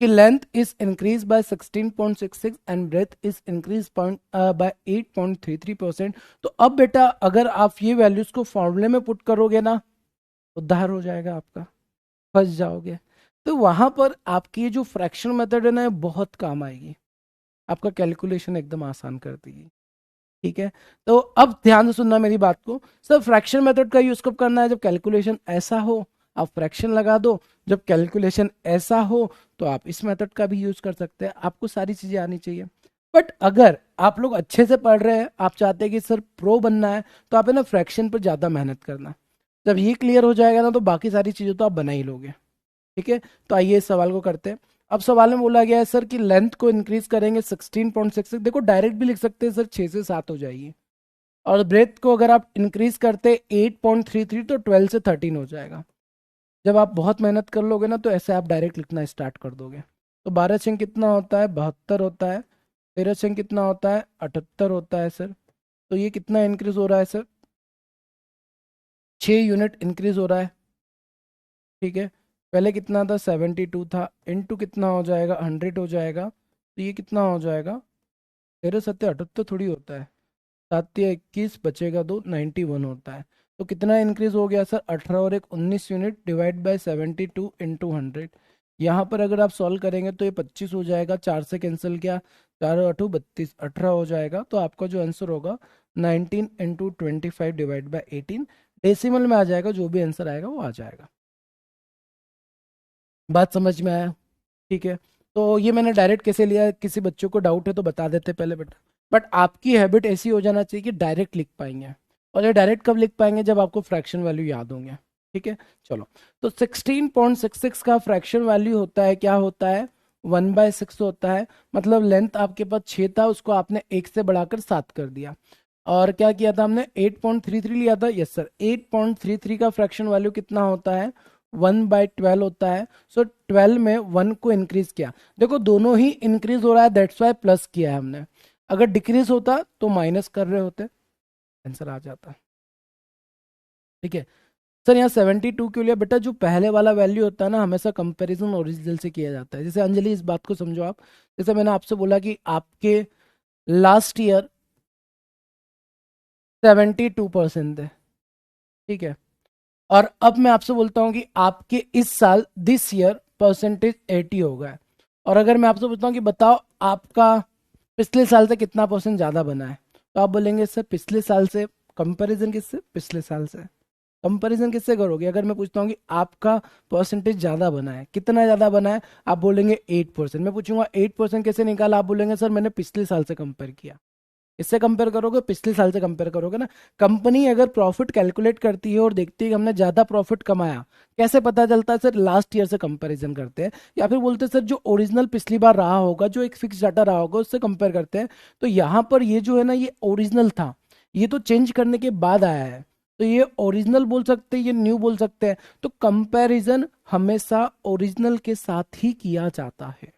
कि length is increase by 16.66 and breadth is increase by 8.33%। तो अब बेटा अगर आप ये वैल्यूज को फॉर्मूले में पुट करोगे ना, उद्धार हो जाएगा आपका, फंस जाओगे। तो वहां पर आपकी ये जो फ्रैक्शन मेथड है ना, ये बहुत काम आएगी, आपका कैलकुलेशन एकदम आसान कर देगी। ठीक है। तो अब ध्यान से सुनना मेरी बात को। सर फ्रैक्शन मेथड का यूज कब करना है? जब कैलकुलेशन ऐसा हो, आप फ्रैक्शन लगा दो। जब कैलकुलेशन ऐसा हो तो आप इस मेथड का भी यूज कर सकते हैं। आपको सारी चीजें आनी चाहिए। बट अगर आप लोग अच्छे से पढ़ रहे हैं, आप चाहते हैं कि सर प्रो बनना है, तो आप है ना फ्रैक्शन पर ज्यादा मेहनत करना। जब ये क्लियर हो जाएगा ना, तो बाकी सारी चीजें तो आप बना ही लोगे। ठीक है। तो आइए इस सवाल को करते हैं। अब सवाल में बोला गया है सर कि लेंथ को इंक्रीज करेंगे 16.66, देखो डायरेक्ट भी लिख सकते हैं सर, 6 से 7 हो जाएगी। और ब्रेथ को अगर आप इंक्रीज करते 8.33 तो 12 से 13 हो जाएगा। जब आप बहुत मेहनत कर लोगे ना, तो ऐसे आप डायरेक्ट लिखना स्टार्ट कर दोगे। तो 12 छंग कितना होता है? 72 होता है। 13 छंग कितना होता है? 78 होता है सर। तो ये कितना इंक्रीज हो रहा है सर? 6 यूनिट इंक्रीज हो रहा है। ठीक है। पहले कितना था? 72 था, इनटू कितना हो जाएगा? 100 हो जाएगा। तो ये कितना हो जाएगा? 13 7 78 थोड़ी होता है। 7 या 21 बचेगा 2, 91 होता है। तो कितना इंक्रीज हो गया सर? 18 और 1 19 यूनिट, डिवाइड बाय 72 इंटू 100। यहाँ पर अगर आप सॉल्व करेंगे तो ये 25 हो जाएगा, 4 से कैंसिल किया, 4 और 8 32, 18 हो जाएगा। तो आपका जो आंसर होगा 19 इंटू 25 डिवाइड बाई 18, डेसिमल में आ जाएगा। जो भी आंसर आएगा वो आ जाएगा। बात समझ में आया? ठीक है। तो ये मैंने डायरेक्ट कैसे लिया है, किसी बच्चों को डाउट है तो बता देते पहले बेटा। बट आपकी हैबिट ऐसी हो जाना चाहिए कि डायरेक्ट लिख पाएंगे। और ये डायरेक्ट कब लिख पाएंगे? जब आपको फ्रैक्शन वैल्यू याद होंगे। ठीक है। चलो, तो 16.66 का फ्रैक्शन वैल्यू होता है, क्या होता है? 1/6 होता है। मतलब लेंथ आपके पास 6 था, उसको आपने 1 से बढ़ाकर 7 कर दिया। और क्या किया था हमने? 8.33 लिया था। यस सर, 8.33 का फ्रैक्शन वैल्यू कितना होता है? 1/12 होता है। सो 12 में 1 को इंक्रीज किया। देखो दोनों ही इंक्रीज हो रहा है, दैट्स वाई प्लस किया है हमने। अगर डिक्रीज होता तो माइनस कर रहे होते, आंसर आ जाता। ठीक है। सर यहाँ 72 के लिए बेटा जो पहले वाला वैल्यू होता है ना, हमेशा कंपैरिजन ओरिजिनल से किया जाता है। जैसे अंजलि, इस बात को समझो आप। जैसे मैंने आपसे बोला कि आपके लास्ट ईयर 72% थे, ठीक है, और अब मैं आपसे बोलता हूं कि आपके इस साल दिस ईयर परसेंटेज 80 हो गया है। और अगर मैं आपसे पूछता हूँ कि बताओ आपका पिछले साल से कितना परसेंट ज्यादा बना है, तो आप बोलेंगे सर पिछले साल से, कंपैरिजन किससे? पिछले साल से। कंपैरिजन किससे करोगे? अगर मैं पूछता हूँ कि आपका परसेंटेज ज़्यादा बना है, कितना ज़्यादा बना है, आप बोलेंगे 8%। मैं पूछूंगा 8% कैसे निकाला, आप बोलेंगे सर मैंने पिछले साल से कंपेयर किया। इससे कंपेयर करोगे, पिछले साल से कंपेयर करोगे ना। कंपनी अगर प्रॉफिट कैलकुलेट करती है और देखती है कि हमने ज्यादा प्रॉफिट कमाया, कैसे पता चलता है सर? लास्ट ईयर से कंपैरिजन करते हैं, या फिर बोलते हैं सर जो ओरिजिनल पिछली बार रहा होगा, जो एक फिक्स डाटा रहा होगा, उससे कंपेयर करते हैं। तो यहाँ पर ये जो है ना, ये ओरिजिनल था, ये तो चेंज करने के बाद आया है, तो ये ओरिजिनल बोल सकते हैं, ये न्यू बोल सकते हैं। तो कंपैरिजन हमेशा ओरिजिनल के साथ ही किया जाता है,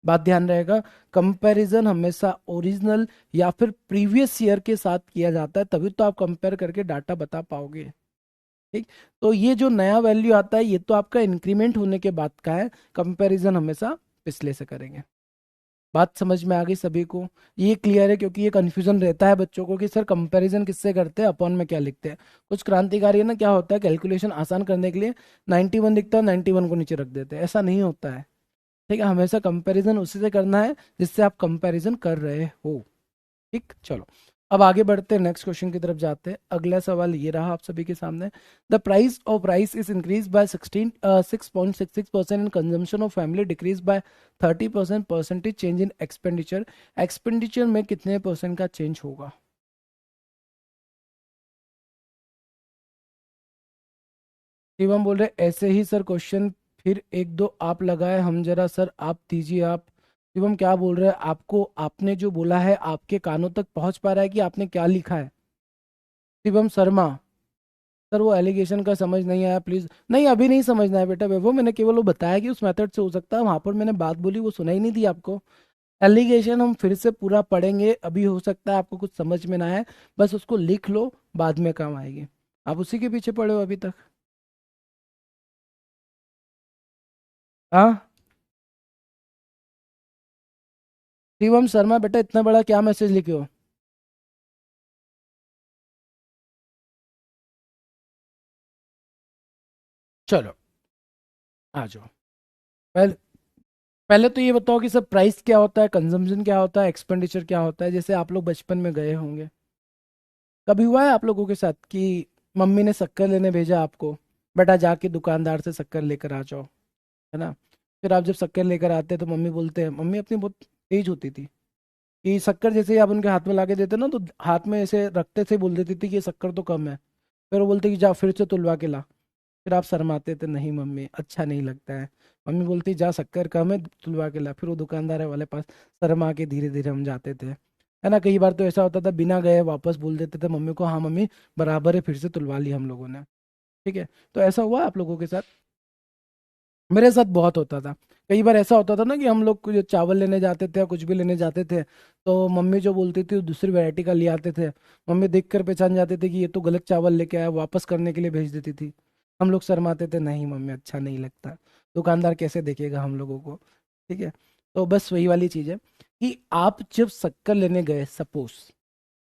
बात ध्यान रहेगा। कंपैरिजन हमेशा ओरिजिनल या फिर प्रीवियस ईयर के साथ किया जाता है, तभी तो आप कंपेयर करके डाटा बता पाओगे। ठीक। तो ये जो नया वैल्यू आता है, ये तो आपका इंक्रीमेंट होने के बाद का है। कंपैरिजन हमेशा पिछले से करेंगे। बात समझ में आ गई सभी को? ये क्लियर है? क्योंकि ये कंफ्यूजन रहता है बच्चों को कि सर कंपैरिजन किससे करते हैं, अपॉन में क्या लिखते हैं। कुछ क्रांतिकारी है ना, क्या होता है, कैलकुलेशन आसान करने के लिए 91 दिखता है, 91 को नीचे रख देते हैं। ऐसा नहीं होता है। ठीक है, हमेशा कंपैरिजन उसी से करना है जिससे आप कंपैरिजन कर रहे हो। ठीक, चलो अब आगे बढ़ते हैं, नेक्स्ट क्वेश्चन की तरफ जाते हैं। अगला सवाल ये रहा आप सभी के सामने। The price of rice is increase bye 6.66% and consumption of family decrease by 30%। Percentage change in expenditure, expenditure में कितने परसेंट का चेंज होगा? शिवम बोल रहे ऐसे ही सर क्वेश्चन, फिर एक दो आप लगाए हम जरा सर आप दीजिए आप। शिवम क्या बोल रहे हैं आपको? आपने जो बोला है आपके कानों तक पहुंच पा रहा है कि आपने क्या लिखा है? शिवम शर्मा, सर वो एलिगेशन का समझ नहीं आया प्लीज। नहीं, अभी नहीं समझना है बेटा वैभव, मैंने केवल वो बताया कि उस मेथड से हो सकता है, वहां पर मैंने बात बोली वो सुनाई नहीं दी आपको। एलिगेशन हम फिर से पूरा पढ़ेंगे, अभी हो सकता है आपको कुछ समझ में ना आए, बस उसको लिख लो, बाद में काम आएगी। आप उसी के पीछे पड़े हो अभी तक। हाँ, शिवम शर्मा बेटा इतना बड़ा क्या मैसेज लिखे हो? चलो आ जाओ। पहले पहले तो ये बताओ कि सब प्राइस क्या होता है, कंजम्पशन क्या होता है, एक्सपेंडिचर क्या होता है। जैसे आप लोग बचपन में गए होंगे, कभी हुआ है आप लोगों के साथ कि मम्मी ने शक्कर लेने भेजा आपको, बेटा जाके दुकानदार से शक्कर लेकर आ जाओ, है ना? फिर आप जब शक्कर लेकर आते हैं तो मम्मी बोलते हैं, मम्मी अपनी बहुत तेज होती थी, कि शक्कर जैसे ही आप उनके हाथ में लाके देते ना, तो हाथ में ऐसे रखते से बोल देती थी कि ये शक्कर तो कम है। फिर वो बोलते कि जा फिर से तुलवा के ला। फिर आप शर्माते थे, नहीं मम्मी अच्छा नहीं लगता है। मम्मी बोलती जा शक्कर कम है, तुलवा के ला। फिर वो दुकानदार वाले पास शर्मा के धीरे धीरे हम जाते थे, है ना? कई बार तो ऐसा होता था बिना गए वापस बोल देते थे मम्मी को, हाँ मम्मी बराबर है, फिर से तुलवा ली हम लोगों ने। ठीक है, तो ऐसा हुआ आप लोगों के साथ? मेरे साथ बहुत होता था। कई बार ऐसा होता था ना कि हम लोग कुछ चावल लेने जाते थे या कुछ भी लेने जाते थे, तो मम्मी जो बोलती थी वो दूसरी वैरायटी का ले आते थे। मम्मी देख कर पहचान जाते थे कि ये तो गलत चावल लेके आया, वापस करने के लिए भेज देती थी। हम लोग शर्माते थे, नहीं मम्मी अच्छा नहीं लगता, दुकानदार कैसे देखेगा हम लोगों को। ठीक है, तो बस वही वाली चीज़ है कि आप जब शक्कर लेने गए, सपोज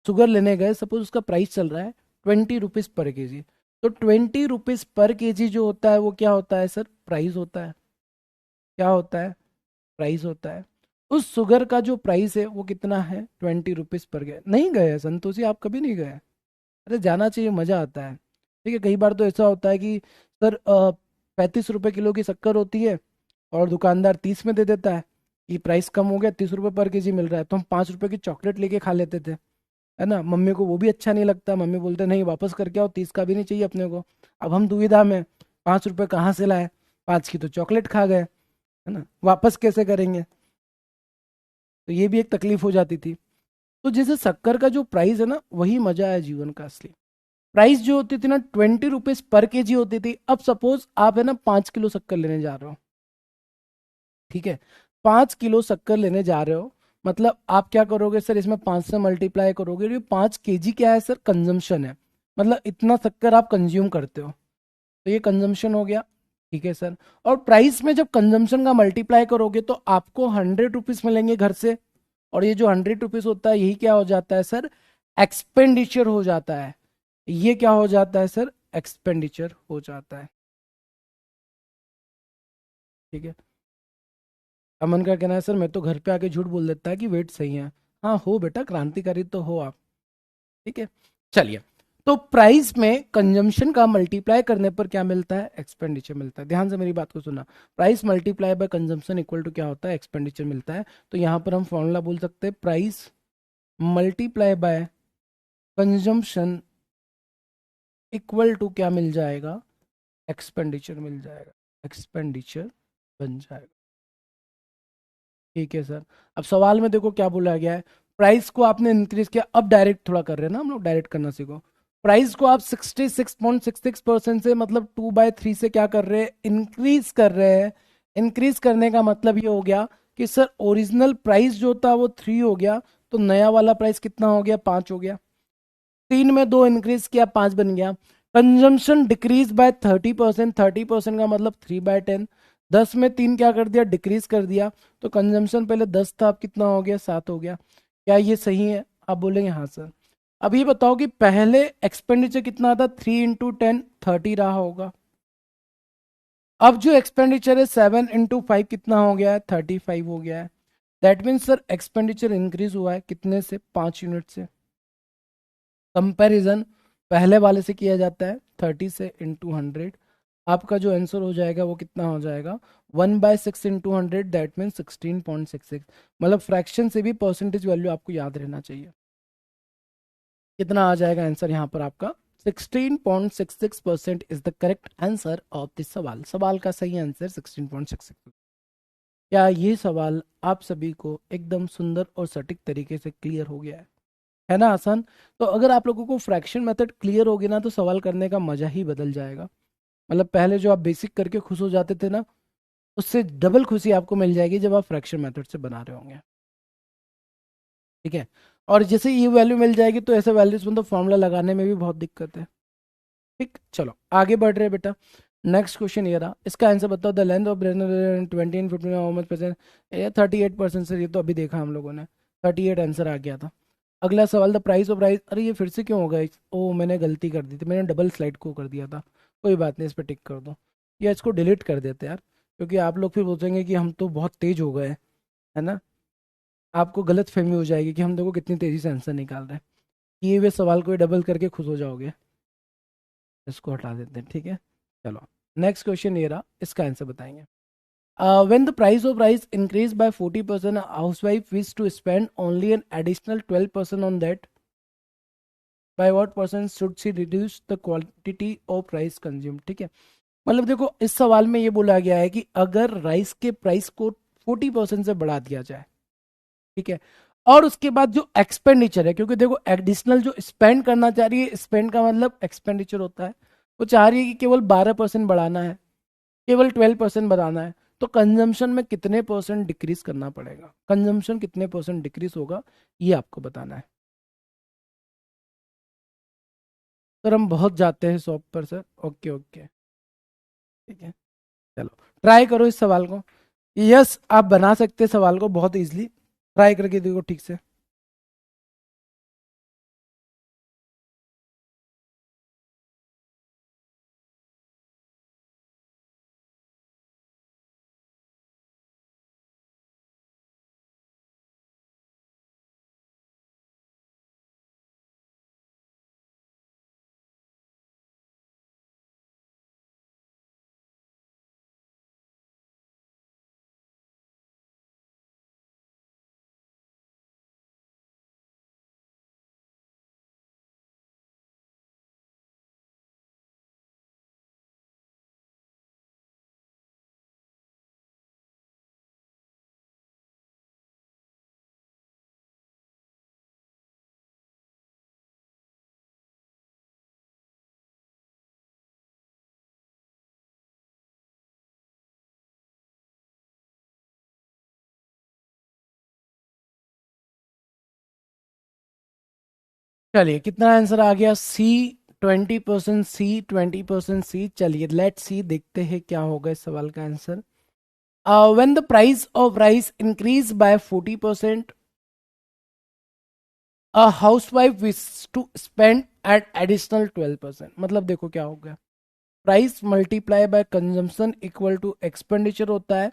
शुगर लेने गए, सपोज उसका प्राइस चल रहा है 20 रुपीज़ पर केजी। तो 20 रुपीज़ पर केजी जो होता है वो क्या होता है सर? प्राइस होता है। क्या होता है? प्राइस होता है। उस शुगर का जो प्राइस है वो कितना है? 20 रुपीज़ पर गए। नहीं गए संतोषी, आप कभी नहीं गए? अरे जाना चाहिए, मज़ा आता है। ठीक है, कई बार तो ऐसा होता है कि सर 35 रुपए किलो की शक्कर होती है और दुकानदार 30 में दे देता है, कि प्राइस कम हो गया, 30 रुपए पर केजी मिल रहा है, तो हम 5 रुपए की चॉकलेट लेके खा लेते थे, है ना? मम्मी को वो भी अच्छा नहीं लगता, मम्मी बोलते नहीं वापस करके आओ, 30 का भी नहीं चाहिए अपने को। अब हम दुविधा में, 5 रुपए कहाँ से लाए, 5 की तो चॉकलेट खा गए, है ना? वापस कैसे करेंगे? तो ये भी एक तकलीफ हो जाती थी। तो जैसे शक्कर का जो प्राइस है ना, वही मजा है जीवन का असली। प्राइस जो होती थी ना 20 रुपीज पर केजी होती थी। अब सपोज आप है ना 5 किलो शक्कर लेने जा रहे हो, ठीक है? 5 किलो शक्कर लेने जा रहे हो, मतलब आप क्या करोगे सर, इसमें 5 से मल्टीप्लाई करोगे, ये 5 केजी क्या है सर? कंजम्पशन है, मतलब इतना शक्कर आप कंज्यूम करते हो, तो ये कंजम्पशन हो गया। ठीक है सर, और प्राइस में जब कंजम्पशन का मल्टीप्लाई करोगे तो आपको 100 रुपीज मिलेंगे घर से, और ये जो 100 रुपीज होता है यही क्या हो जाता है सर? एक्सपेंडिचर हो जाता है। ये क्या हो जाता है सर? एक्सपेंडिचर हो जाता है। ठीक है, अमन का कहना है सर मैं तो घर पे आके झूठ बोल देता है कि वेट सही है। हाँ हो बेटा, क्रांतिकारी तो हो आप। ठीक है, चलिए। तो प्राइस में कंजम्पशन का मल्टीप्लाई करने पर क्या मिलता है, एक्सपेंडिचर मिलता है। ध्यान से मेरी बात को सुना, price multiply by consumption equal to क्या होता है, एक्सपेंडिचर मिलता है। तो यहां पर हम फॉर्मूला बोल सकते हैं price multiply by consumption equal to क्या मिल जाएगा, एक्सपेंडिचर मिल जाएगा, एक्सपेंडिचर बन जाएगा। ठीक है सर। अब सवाल में देखो क्या बोला गया है, प्राइस को आपने इंक्रीज किया, अब डायरेक्ट थोड़ा कर रहे हैं ना हम लोग, डायरेक्ट करना सीखो। प्राइस को आप 66.66% से मतलब 2/3 से क्या कर रहे हैं, इंक्रीज कर रहे हैं। इंक्रीज करने का मतलब ये हो गया कि सर ओरिजिनल प्राइस जो था वो 3 हो गया, तो नया वाला प्राइस कितना हो गया, 5 हो गया। 3 में 2 इंक्रीज किया, 5 बन गया। कंजम्पशन डिक्रीज बाय 30%, 30% का मतलब 3/10। 10 में 3 क्या कर दिया, डिक्रीज कर दिया। तो कंजम्पशन पहले 10 था, अब कितना हो गया, 7 हो गया। क्या ये सही है, आप बोलेंगे हाँ सर। अब ये बताओ कि पहले एक्सपेंडिचर कितना था, 3 इंटू 10 30 रहा होगा। अब जो एक्सपेंडिचर है 7 इंटू 5 कितना हो गया है, 35 हो गया है। That means sir expenditure increase हुआ है कितने से, 5 यूनिट से। कंपैरिजन पहले वाले से किया जाता है 30 से इंटू 100। आपका जो आंसर हो जाएगा वो कितना हो जाएगा, 1/6 इंटू 100, दैट मीन 16.66। मतलब फ्रैक्शन से भी परसेंटेज वैल्यू आपको याद रहना चाहिए। कितना आ जाएगा आंसर यहाँ पर आपका, 16.66% is the correct answer of this सवाल। सवाल का सही आंसर 16.66। क्या ये सवाल आप सभी को एकदम सुंदर और सटीक तरीके से क्लियर हो गया है ना, आसान। तो अगर आप लोगों को फ्रैक्शन मेथड क्लियर होगी ना, तो सवाल करने का मजा ही बदल जाएगा। मतलब पहले जो आप बेसिक करके खुश हो जाते थे ना, उससे डबल खुशी आपको मिल जाएगी जब आप फ्रैक्शन मेथड से बना रहे होंगे। ठीक है। और जैसे ये वैल्यू मिल जाएगी तो ऐसे वैल्यूज में तो फॉर्मूला लगाने में भी बहुत दिक्कत है। ठीक, चलो आगे बढ़ रहे हैं बेटा। नेक्स्ट क्वेश्चन ये रहा, इसका आंसर बताओ। The length of 20 and 15 how much percent, ये 38% से, ये तो अभी देखा हम लोगों ने, 38 आंसर आ गया था। अगला सवाल, द प्राइस ऑफ राइस, अरे ये फिर से क्यों होगा, ओ मैंने गलती कर दी थी, मैंने डबल स्लाइड को कर दिया था। कोई बात नहीं, इस पर टिक कर दो, या इसको डिलीट कर देते यार, क्योंकि आप लोग फिर सोचेंगे कि हम तो बहुत तेज हो गए, है ना। आपको गलत फहमी हो जाएगी कि हम देखो कितनी तेजी से आंसर निकाल रहे हैं। किए हुए सवाल को डबल करके खुश हो जाओगे। इसको हटा देते हैं, ठीक है। चलो नेक्स्ट क्वेश्चन ये रहा, इसका आंसर बताएंगे। When the price of rice increased by 40%, a housewife wished to spend only an additional 12% on that. By what percent should she reduce the quantity of rice consumed? ठीक है। मतलब देखो इस सवाल में ये बोला गया है कि अगर राइस के प्राइस को 40% से बढ़ा दिया जाए, ठीक है, और उसके बाद जो एक्सपेंडिचर है, क्योंकि देखो एडिशनल जो स्पेंड करना चाह रही है, स्पेंड का मतलब एक्सपेंडिचर होता है, वो चाह रही है कि केवल 12% बढ़ाना है, केवल 12% बढ़ाना है। तो कंजम्पशन में कितने परसेंट डिक्रीज करना पड़ेगा, कंजम्पशन कितने परसेंट डिक्रीज होगा, ये आपको बताना है। सर हम बहुत जाते हैं शॉप पर सर, ओके ओके, ठीक है। चलो ट्राई करो इस सवाल को। यस आप बना सकते हैं सवाल को बहुत इजीली, ट्राई करके देखो ठीक से। चलिए कितना आंसर आ गया, सी 20%, सी 20%, सी। चलिए लेट सी, देखते हैं क्या होगा इस सवाल का answer. When the price of rice increase by 40%, a housewife wish to spend at additional 12%। मतलब देखो क्या हो गया, price multiply by consumption equal to expenditure होता है।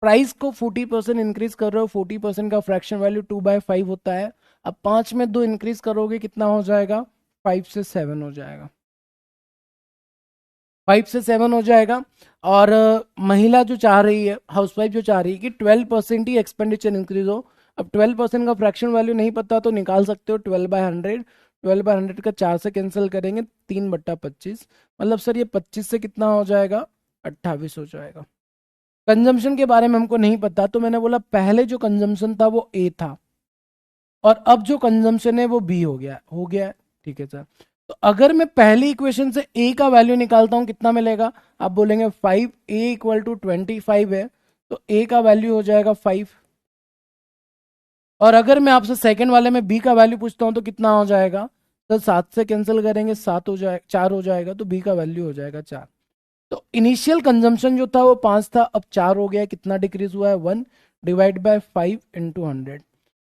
प्राइस को 40% इंक्रीज कर रहे हो, 40% का फ्रैक्शन वैल्यू 2/5 होता है। अब 5 में 2 इंक्रीज करोगे कितना हो जाएगा, 5 से 7 हो जाएगा, 5 से 7 हो जाएगा। और महिला जो चाह रही है, हाउसवाइफ जो चाह रही है कि 12% ही एक्सपेंडिचर इंक्रीज हो। अब 12% का फ्रैक्शन वैल्यू नहीं पता तो निकाल सकते हो 12/100। 12/100 का 4 से कैंसिल करेंगे, 3/25। मतलब सर ये 25 से कितना हो जाएगा, 28 हो जाएगा। कंजम्पशन के बारे में हमको नहीं पता, तो मैंने बोला पहले जो कंजम्पशन था वो ए था, और अब जो कंजम्पशन है वो बी हो गया है। ठीक है सर। तो अगर मैं पहली इक्वेशन से ए का वैल्यू निकालता हूं कितना मिलेगा, आप बोलेंगे 5, ए इक्वल टू 25 है, तो ए का वैल्यू हो जाएगा 5। और अगर मैं आपसे सेकंड वाले में बी का वैल्यू पूछता हूं तो कितना हो जाएगा, तो 7 से कैंसिल करेंगे, 7 हो जाएगा, 4 हो जाएगा, तो बी का वैल्यू हो जाएगा 4। तो इनिशियल कंजम्पशन जो था वो 5 था, अब 4 हो गया, कितना डिक्रीज हुआ है, 1 डिवाइड बाय 5 इंटू 100।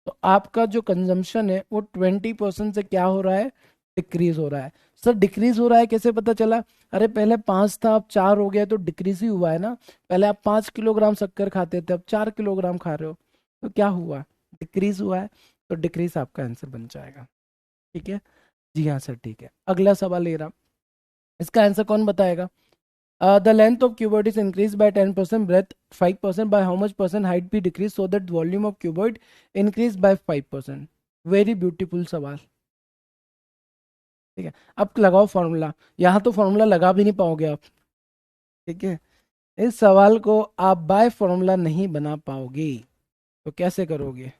तो आपका जो कंजम्पशन है वो 20% से क्या हो रहा है, डिक्रीज हो रहा है। सर डिक्रीज हो रहा है कैसे पता चला, अरे पहले 5 था अब 4 हो गया, तो डिक्रीज ही हुआ है ना। पहले आप 5 किलोग्राम शक्कर खाते थे, अब 4 किलोग्राम खा रहे हो, तो क्या हुआ, डिक्रीज हुआ है। तो डिक्रीज आपका आंसर बन जाएगा। ठीक है, जी हाँ सर, ठीक है। अगला सवाल ले रहा, इसका आंसर कौन बताएगा। The length of cuboid is increased by 10%, breadth 5%. By how much percent height be decreased so that volume of cuboid increased by 5%? Very beautiful सवाल। ठीक है, अब लगाओ फॉर्मूला। यहाँ तो फॉर्मूला लगा भी नहीं पाओगे आप। ठीक है, इस सवाल को आप बाय फॉर्मूला नहीं बना पाओगे, तो कैसे करोगे।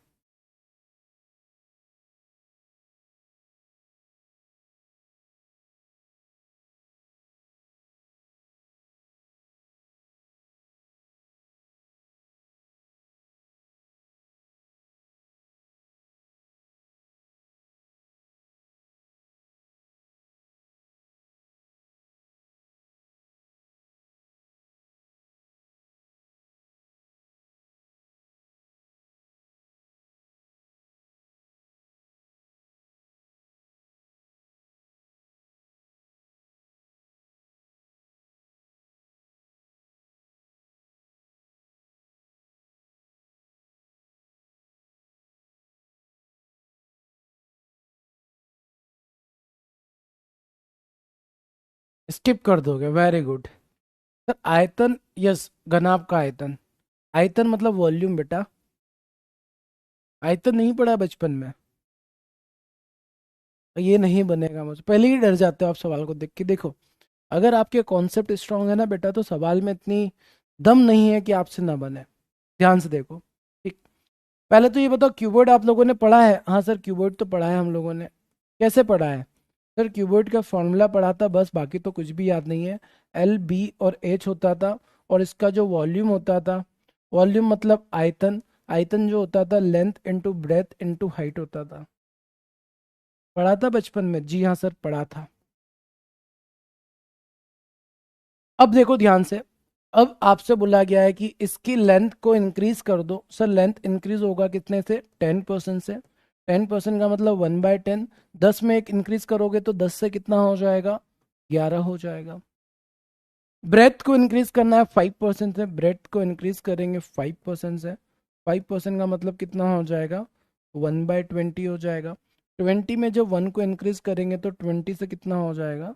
स्किप कर दोगे, वेरी गुड। सर आयतन, यस, घनाभ का आयतन। आयतन मतलब वॉल्यूम बेटा, आयतन नहीं पढ़ा बचपन में। ये नहीं बनेगा, मुझे पहले ही डर जाते हो आप सवाल को देख के। देखो, अगर आपके कॉन्सेप्ट स्ट्रांग है ना बेटा, तो सवाल में इतनी दम नहीं है कि आपसे ना बने। ध्यान से देखो। ठीक, पहले तो ये बताओ क्यूबॉइड आप लोगों ने पढ़ा है। हाँ सर क्यूबॉइड तो पढ़ा है हम लोगों ने। कैसे पढ़ा है सर, क्यूबॉइड का फॉर्मूला पढ़ा था बस, बाकी तो कुछ भी याद नहीं है। एल बी और एच होता था, और इसका जो वॉल्यूम होता था, वॉल्यूम मतलब आयतन, आयतन जो होता था length into breadth into height होता था। पढ़ा था बचपन में, जी हाँ सर पढ़ा था। अब देखो ध्यान से, अब आपसे बोला गया है कि इसकी लेंथ को इंक्रीज कर दो। सर लेंथ इंक्रीज होगा कितने से, 10% से। 10% का मतलब 1/10। 10 में एक इंक्रीज करोगे तो 10 से कितना हो जाएगा, 11 हो जाएगा। ब्रेथ को इंक्रीज करना है 5% से, ब्रेथ को इंक्रीज करेंगे 5% से। 5% का मतलब कितना हो जाएगा, 1/20 हो जाएगा। 20 में जब 1 को इंक्रीज करेंगे तो 20 से कितना हो जाएगा,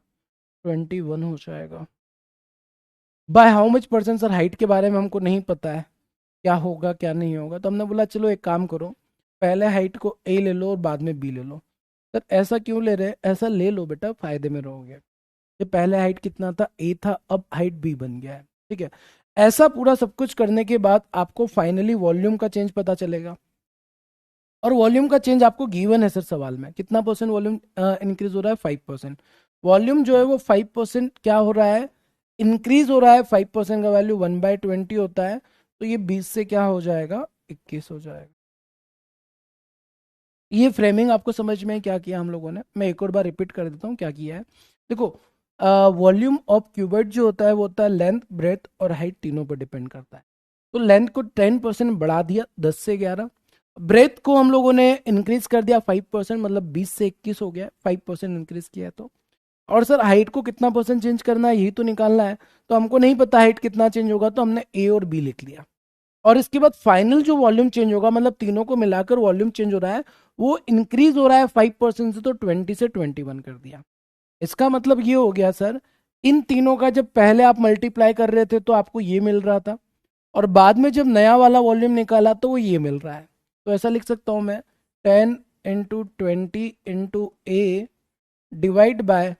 21 हो जाएगा। Bye how much percent, sir height के बारे में हमको नहीं पता है क्या होगा क्या नहीं होगा, तो हमने बोला चलो एक काम करो, पहले हाइट को ए ले लो और बाद में बी ले लो। सर ऐसा क्यों ले रहे हैं, ऐसा ले लो बेटा, फायदे में रहोगे। ये पहले हाइट कितना था, ए था, अब हाइट बी बन गया है। ठीक है, ऐसा पूरा सब कुछ करने के बाद आपको फाइनली वॉल्यूम का चेंज पता चलेगा। और वॉल्यूम का चेंज आपको गिवन है सर सवाल में, कितना परसेंट वॉल्यूम इंक्रीज हो रहा है, 5%। वॉल्यूम जो है वो 5% क्या हो रहा है, इंक्रीज हो रहा है। 5% का वैल्यू 1/20 होता है, तो ये 20 से क्या हो जाएगा, 21 हो जाएगा। ये फ्रेमिंग आपको समझ में है क्या किया हम लोगों ने, मैं एक और बार रिपीट कर देता हूँ क्या किया है। देखो, वॉल्यूम ऑफ क्यूबॉइड जो होता है वो होता है लेंथ ब्रेथ और हाइट तीनों पर डिपेंड करता है। तो लेंथ को 10% बढ़ा दिया, 10 से 11। ब्रेथ को हम लोगों ने इंक्रीज कर दिया 5%, मतलब 20 से 21 हो गया, 5% इंक्रीज किया है तो। और सर हाइट को कितना परसेंट चेंज करना है यही तो निकालना है, तो हमको नहीं पता हाइट कितना चेंज होगा, तो हमने ए और बी लिख लिया। और इसके बाद फाइनल जो वॉल्यूम चेंज होगा, मतलब तीनों को मिलाकर वॉल्यूम चेंज हो रहा है, वो इंक्रीज हो रहा है 5% से, तो 20 से 21 कर दिया। इसका मतलब ये हो गया सर, इन तीनों का जब पहले आप मल्टीप्लाई कर रहे थे तो आपको ये मिल रहा था, और बाद में जब नया वाला वॉल्यूम निकाला तो वो ये मिल रहा है। तो ऐसा लिख सकता हूं मैं, 10 × 20 × A डिवाइड बाय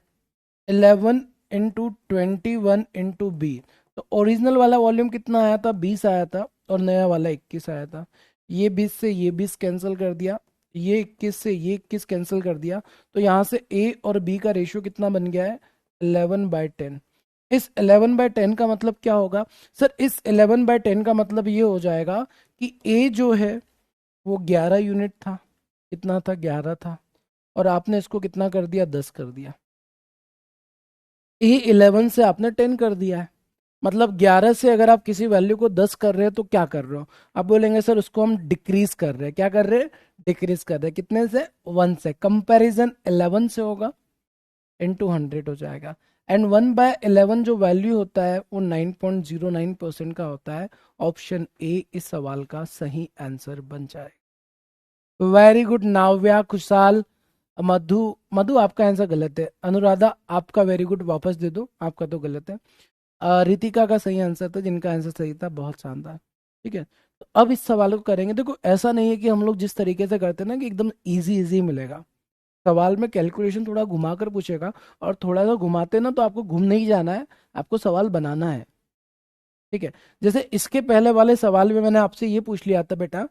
11 × 21 × B। तो ओरिजिनल वाला वॉल्यूम कितना आया था, 20 आया था, और नया वाला 21 आया था। ये 20 से ये 20 कैंसिल कर दिया, ये 21 से ये 21 कैंसिल कर दिया, तो यहाँ से A और B का रेशियो कितना बन गया है, 11/10। इस 11/10 का मतलब क्या होगा सर, इस 11/10 का मतलब ये हो जाएगा कि A जो है वो 11 यूनिट था, कितना था, 11 था, और आपने इसको कितना कर दिया, 10 कर दिया। A11 से आपने 10 कर दिया है, मतलब 11 से अगर आप किसी वैल्यू को 10 कर रहे हो तो क्या कर रहे हो, आप बोलेंगे सर उसको हम डिक्रीज कर रहे हैं। क्या कर रहे हैं, डिक्रीज कर रहे हैं। कितने से, 1 से। कंपैरिजन 11 से होगा, इंटू 100 हो जाएगा। एंड 1/11 जो वैल्यू होता है वो 9.09% का होता है। ऑप्शन ए इस सवाल का सही आंसर बन जाएगा। वेरी गुड नाव्या, खुशहाल, मधु। मधु आपका आंसर गलत है। अनुराधा आपका वेरी गुड, वापस दे दो, आपका तो गलत है। रितिका का सही आंसर था, जिनका आंसर सही था, बहुत शानदार। ठीक है, तो अब इस सवाल को करेंगे। देखो ऐसा नहीं है कि हम लोग जिस तरीके से करते हैं ना कि एकदम इजी इजी मिलेगा। सवाल में कैलकुलेशन थोड़ा घुमा कर पूछेगा, और थोड़ा सा घुमाते ना तो आपको घूम नहीं जाना है, आपको सवाल बनाना है। ठीक है, जैसे इसके पहले वाले सवाल में मैंने आपसे ये पूछ लिया था बेटा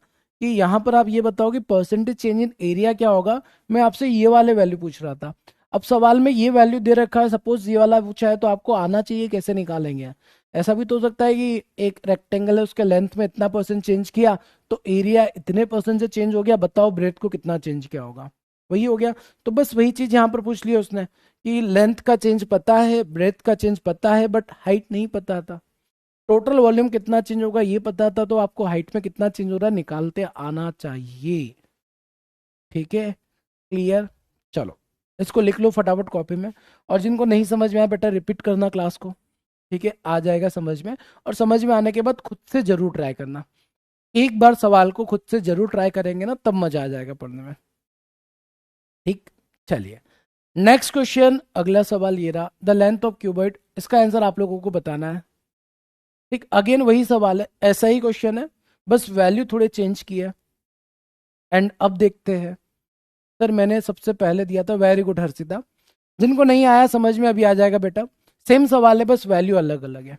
कि यहाँ पर आप ये बताओ कि परसेंटेज चेंज इन एरिया क्या होगा। मैं आपसे ये वाले वैल्यू पूछ रहा था। अब सवाल में ये वैल्यू दे रखा है, सपोज ये वाला पूछा है, तो आपको आना चाहिए कैसे निकालेंगे। ऐसा भी तो हो सकता है कि एक रेक्टेंगल है, उसके लेंथ में इतना परसेंट चेंज किया तो एरिया इतने परसेंट से चेंज हो गया, बताओ ब्रेथ को कितना चेंज किया होगा। वही हो गया। तो बस वही चीज यहाँ पर पूछ लिया उसने कि लेंथ का चेंज पता है, ब्रेथ का चेंज पता है, बट हाइट नहीं पता था। टोटल वॉल्यूम कितना चेंज होगा ये पता था, तो आपको हाइट में कितना चेंज हो रहा है निकालते आना चाहिए। ठीक है, क्लियर। चलो इसको लिख लो फटाफट कॉपी में, और जिनको नहीं समझ में आया बेटा रिपीट करना क्लास को। ठीक है, आ जाएगा समझ में, और समझ में आने के बाद खुद से जरूर ट्राई करना। एक बार सवाल को खुद से जरूर ट्राई करेंगे ना, तब मजा आ जाएगा पढ़ने में। ठीक, चलिए नेक्स्ट क्वेश्चन, अगला सवाल ये रहा, द लेंथ ऑफ क्यूबॉइड। इसका आंसर आप लोगों को बताना है। ठीक, अगेन वही सवाल है, ऐसा ही क्वेश्चन है, बस वैल्यू थोड़े चेंज किया। एंड अब देखते हैं। सर मैंने सबसे पहले दिया था, वेरी गुड हर्षिता। जिनको नहीं आया समझ में, अभी आ जाएगा बेटा। सेम सवाल है, बस वैल्यू अलग अलग है।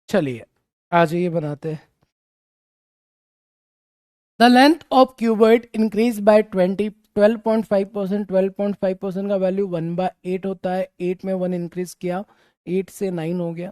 चलिए आ जाइए बनाते हैं। The length of cuboid increase by 12.5%। 12.5% का वैल्यू 1/8 होता है। 8 में 1 इंक्रीज किया, 8 से 9 हो गया।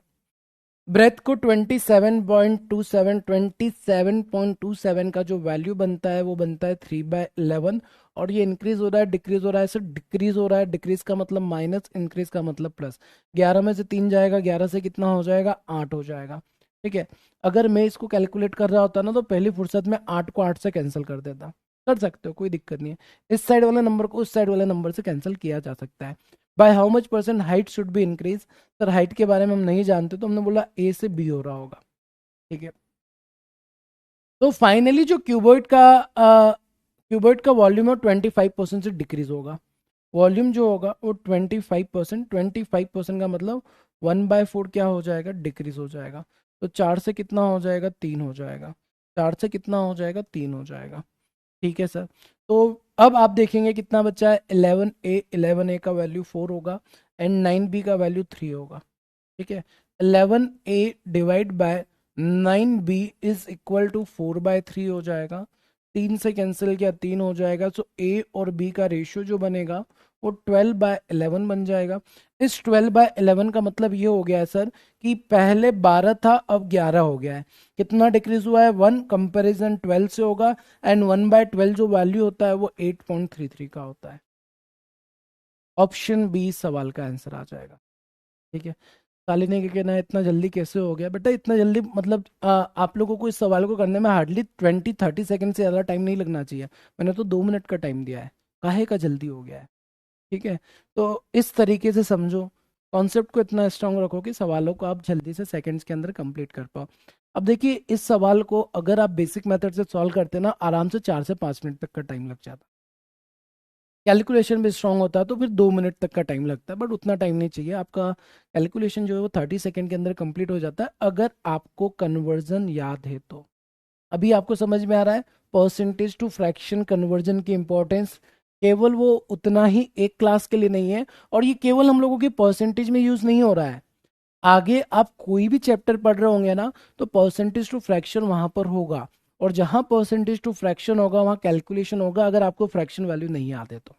ब्रेथ को 27.27 का जो वैल्यू बनता है वो बनता है 3/11। और ये इंक्रीज हो रहा है डिक्रीज हो रहा है, सर डिक्रीज हो रहा है, डिक्रीज का मतलब माइनस, इंक्रीज का मतलब प्लस। 11 में से 3 जाएगा, 11 से कितना हो जाएगा, 8 हो जाएगा। ठीक है, अगर मैं इसको कैलकुलेट कर रहा होता ना तो पहली फुर्सत में 8 को 8 से कैंसिल कर देता। कर सकते हो, कोई दिक्कत नहीं है। इस साइड वाले नंबर को उस साइड वाले नंबर से कैंसिल किया जा सकता है। Bye how much percent height should be increase. Sir height के बारे में हम नहीं जानते तो हमने बोला ए से बी हो रहा होगा। ठीक है, तो फाइनली जो क्यूबॉइड का वॉल्यूम है 25% से डिक्रीज होगा। वॉल्यूम जो होगा वो 25%, 25% का मतलब 1/4 क्या हो जाएगा, डिक्रीज हो जाएगा। तो 4 से कितना हो जाएगा, 3 हो जाएगा। 4 से कितना हो जाएगा, 3 हो जाएगा। ठीक है सर। तो अब आप देखेंगे कितना बचा है, 11A का वैल्यू 4 होगा एंड 9B का वैल्यू 3 होगा। ठीक है, 11A divide by 9B is equal to 4/3 हो जाएगा। 3 से कैंसिल किया, 3 हो जाएगा। सो A और B का रेशियो जो बनेगा वो 12/11 बन जाएगा। इस 12/11 का मतलब ये हो गया है सर कि पहले 12 था अब 11 हो गया है। कितना डिक्रीज हुआ है, 1 कंपेरिजन 12 से होगा। एंड 1/12 जो वैल्यू होता है वो 8.33 का होता है। ऑप्शन बी सवाल का आंसर आ जाएगा। ठीक है, शालिनी के कहना है इतना जल्दी कैसे हो गया, बेटा इतना जल्दी मतलब आप लोगों को इस सवाल को करने में हार्डली 20-30 सेकंड से ज़्यादा टाइम नहीं लगना चाहिए। मैंने तो 2 मिनट का टाइम दिया है, काहे का जल्दी हो गया है। ठीक है, तो इस तरीके से समझो, कॉन्सेप्ट को इतना स्ट्रांग रखो कि सवालों को आप जल्दी से सेकंड्स के अंदर कंप्लीट कर पाओ। अब देखिए इस सवाल को अगर आप बेसिक मेथड से सॉल्व करते ना आराम से 4 से 5 मिनट तक का टाइम लग जाता। कैलकुलेशन भी स्ट्रांग होता है तो फिर 2 मिनट तक का टाइम लगता है, बट उतना टाइम नहीं चाहिए। आपका कैलकुलेशन जो है वो 30 सेकेंड के अंदर कंप्लीट हो जाता है अगर आपको कन्वर्जन याद है तो। अभी आपको समझ में आ रहा है परसेंटेज टू फ्रैक्शन कन्वर्जन की इंपॉर्टेंस। केवल वो उतना ही एक क्लास के लिए नहीं है, और ये केवल हम लोगों की परसेंटेज में यूज नहीं हो रहा है। आगे आप कोई भी चैप्टर पढ़ रहे होंगे ना तो परसेंटेज टू फ्रैक्शन वहां पर होगा। और जहां परसेंटेज टू फ्रैक्शन होगा वहां कैलकुलेशन होगा, अगर आपको फ्रैक्शन वैल्यू नहीं याद है तो।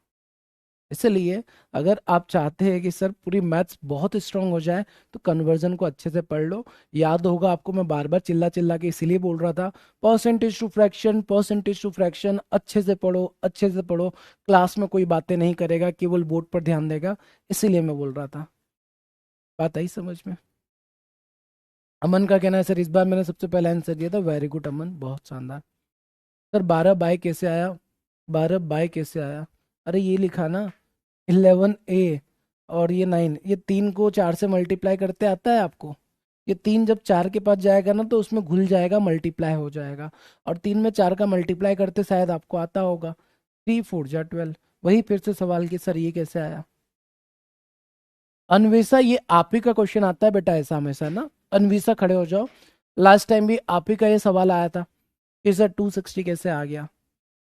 इसलिए अगर आप चाहते हैं कि सर पूरी मैथ्स बहुत स्ट्रांग हो जाए तो कन्वर्जन को अच्छे से पढ़ लो। याद होगा आपको, मैं बार बार चिल्ला चिल्ला के इसीलिए बोल रहा था percentage to fraction, percentage to fraction, अच्छे से पढ़ो अच्छे से पढ़ो। क्लास में कोई बातें नहीं करेगा, केवल बोर्ड पर ध्यान देगा, इसीलिए मैं बोल रहा था। बात आई समझ में। अमन का कहना है सर इस बार मैंने सबसे पहले आंसर दिया था, वेरी गुड अमन, बहुत शानदार। सर 12/, कैसे आया, 12/, कैसे आया। अरे ये लिखा ना 11A और ये 9, ये 3 को 4 से मल्टीप्लाई करते आता है आपको। ये 3 जब 4 के पास जाएगा ना तो उसमें घुल जाएगा, मल्टीप्लाई हो जाएगा। और 3 में 4 का मल्टीप्लाई करते शायद आपको आता होगा, 3×4 = 12। वही फिर से सवाल कि सर ये कैसे आया। अनवेसा ये आप ही का क्वेश्चन आता है बेटा ऐसा हमेशा ना। अनवीसा खड़े हो जाओ, लास्ट टाइम भी आप ही का ये सवाल आया था कि सर 260 कैसे आ गया,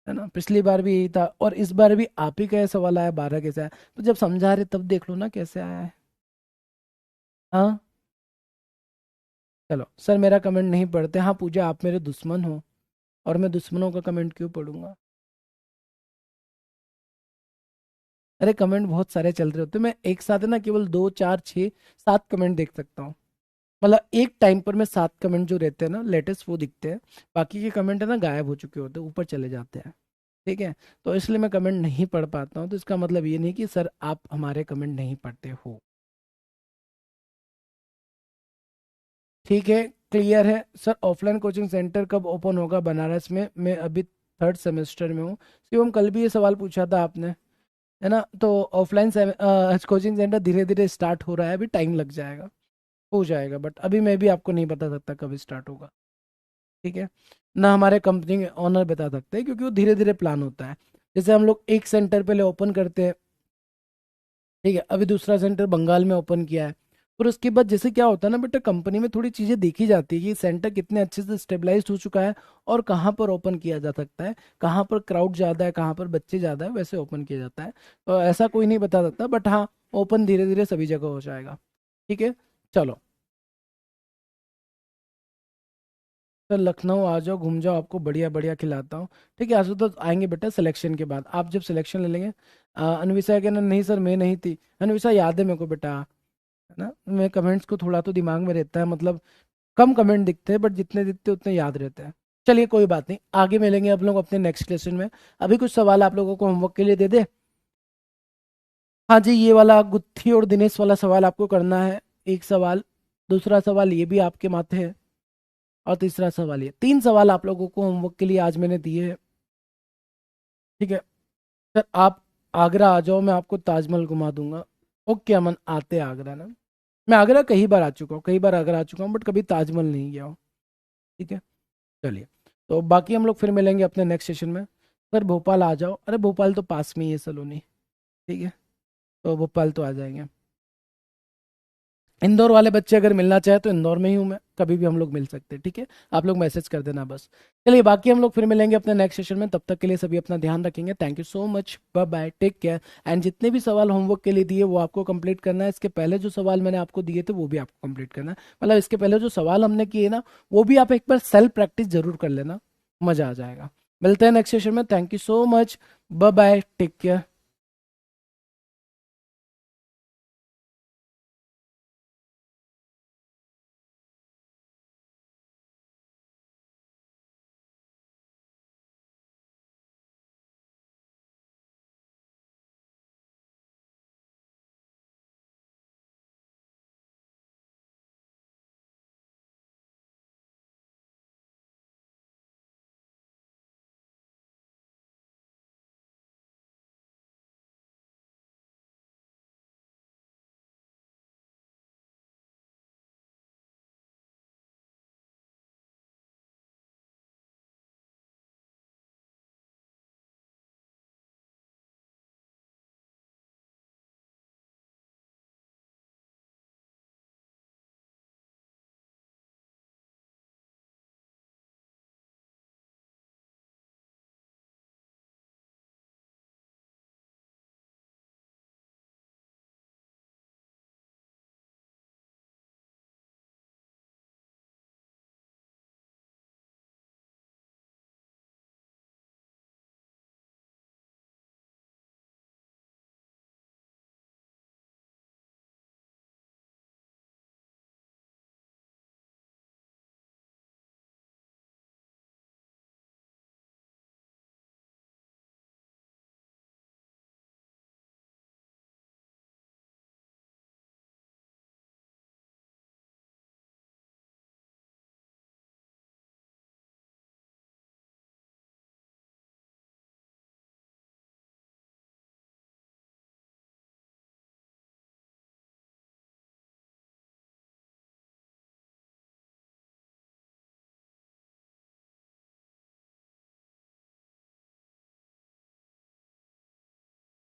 है ना। पिछली बार भी यही था और इस बार भी आप ही का ये सवाल आया 12 कैसे आया। तो जब समझा रहे तब देख लो ना कैसे आया है। हाँ, चलो सर मेरा कमेंट नहीं पढ़ते। हाँ पूजा, आप मेरे दुश्मन हो और मैं दुश्मनों का कमेंट क्यों पढ़ूंगा। अरे कमेंट बहुत सारे चल रहे होते हैं, मैं एक साथ है ना केवल 2, 4, 6, 7 कमेंट देख सकता हूँ। मतलब एक टाइम पर मैं 7 कमेंट जो रहते हैं ना लेटेस्ट वो दिखते हैं। बाकी के कमेंट है ना गायब हो चुके होते हैं, ऊपर चले जाते हैं। ठीक है, तो इसलिए मैं कमेंट नहीं पढ़ पाता हूँ। तो इसका मतलब ये नहीं कि सर आप हमारे कमेंट नहीं पढ़ते हो। ठीक है, क्लियर है सर। ऑफलाइन कोचिंग सेंटर कब ओपन होगा बनारस में, मैं अभी 3rd सेमेस्टर में हूँ। शिवम कल भी ये सवाल पूछा था आपने, है ना। तो ऑफलाइन कोचिंग सेंटर धीरे धीरे स्टार्ट हो रहा है, अभी टाइम लग जाएगा, हो जाएगा, बट अभी मैं भी आपको नहीं बता सकता कब स्टार्ट होगा। ठीक है, ना हमारे कंपनी के ऑनर बता सकते हैं क्योंकि वो धीरे धीरे प्लान होता है। जैसे हम लोग एक सेंटर पहले ओपन करते हैं, ठीक है, अभी दूसरा सेंटर बंगाल में ओपन किया है। फिर उसके बाद जैसे क्या होता है ना बेटा, कंपनी में थोड़ी चीज़ें देखी जाती है कि सेंटर कितने अच्छे से स्टेबलाइज हो चुका है और कहाँ पर ओपन किया जा सकता है, कहाँ पर क्राउड ज़्यादा है, कहाँ पर बच्चे ज़्यादा है, वैसे ओपन किया जाता है। तो ऐसा कोई नहीं बता सकता, बट हाँ ओपन धीरे धीरे सभी जगह हो जाएगा। ठीक है, चलो सर लखनऊ आ जाओ, घूम जाओ, आपको बढ़िया बढ़िया खिलाता हूँ। ठीक है, आंसू तो आएंगे बेटा सिलेक्शन के बाद, आप जब सिलेक्शन ले लेंगे। अनविसा कहना नहीं सर मैं नहीं थी, अनविसा याद है मेरे को बेटा, है ना। मैं कमेंट्स को थोड़ा तो दिमाग में रहता है, मतलब कम कमेंट दिखते हैं बट जितने दिखते हैं उतने याद रहते हैं। चलिए कोई बात नहीं, आगे मिलेंगे आप लोग अपने नेक्स्ट लेसन में। अभी कुछ सवाल आप लोगों को होमवर्क के लिए दे दे। हाँ जी, ये वाला गुत्थी और दिनेश वाला सवाल आपको करना है, एक सवाल। दूसरा सवाल ये भी आपके माथे है। और तीसरा सवाल ये, 3 सवाल आप लोगों को होमवर्क के लिए आज मैंने दिए हैं। ठीक है सर, आप आगरा आ जाओ, मैं आपको ताजमहल घुमा दूंगा। ओके अमन, आते हैं आगरा ना। मैं आगरा कई बार आ चुका हूँ, कई बार आगरा आ चुका हूँ बट कभी ताजमहल नहीं गया हूँ। ठीक है, चलिए। तो बाकी हम लोग फिर मिलेंगे अपने नेक्स्ट सेशन में। सर भोपाल आ जाओ, अरे भोपाल तो पास में ही है सलोनी। ठीक है, तो भोपाल तो आ जाएंगे। इंदौर वाले बच्चे अगर मिलना चाहे तो इंदौर में ही हूँ मैं, कभी भी हम लोग मिल सकते हैं। ठीक है, आप लोग मैसेज कर देना बस। चलिए, बाकी हम लोग फिर मिलेंगे अपने नेक्स्ट सेशन में, तब तक के लिए सभी अपना ध्यान रखेंगे। Thank you so much, bye bye, take care. And जितने भी सवाल होमवर्क के लिए दिए वो आपको कंप्लीट करना है। इसके पहले जो सवाल मैंने आपको दिए थे वो भी आपको कंप्लीट करना है, मतलब इसके पहले जो सवाल हमने किए ना वो भी आप एक बार सेल्फ प्रैक्टिस जरूर कर लेना, मजा आ जाएगा। मिलते हैं नेक्स्ट सेशन में। Thank you so much, bye bye, take care.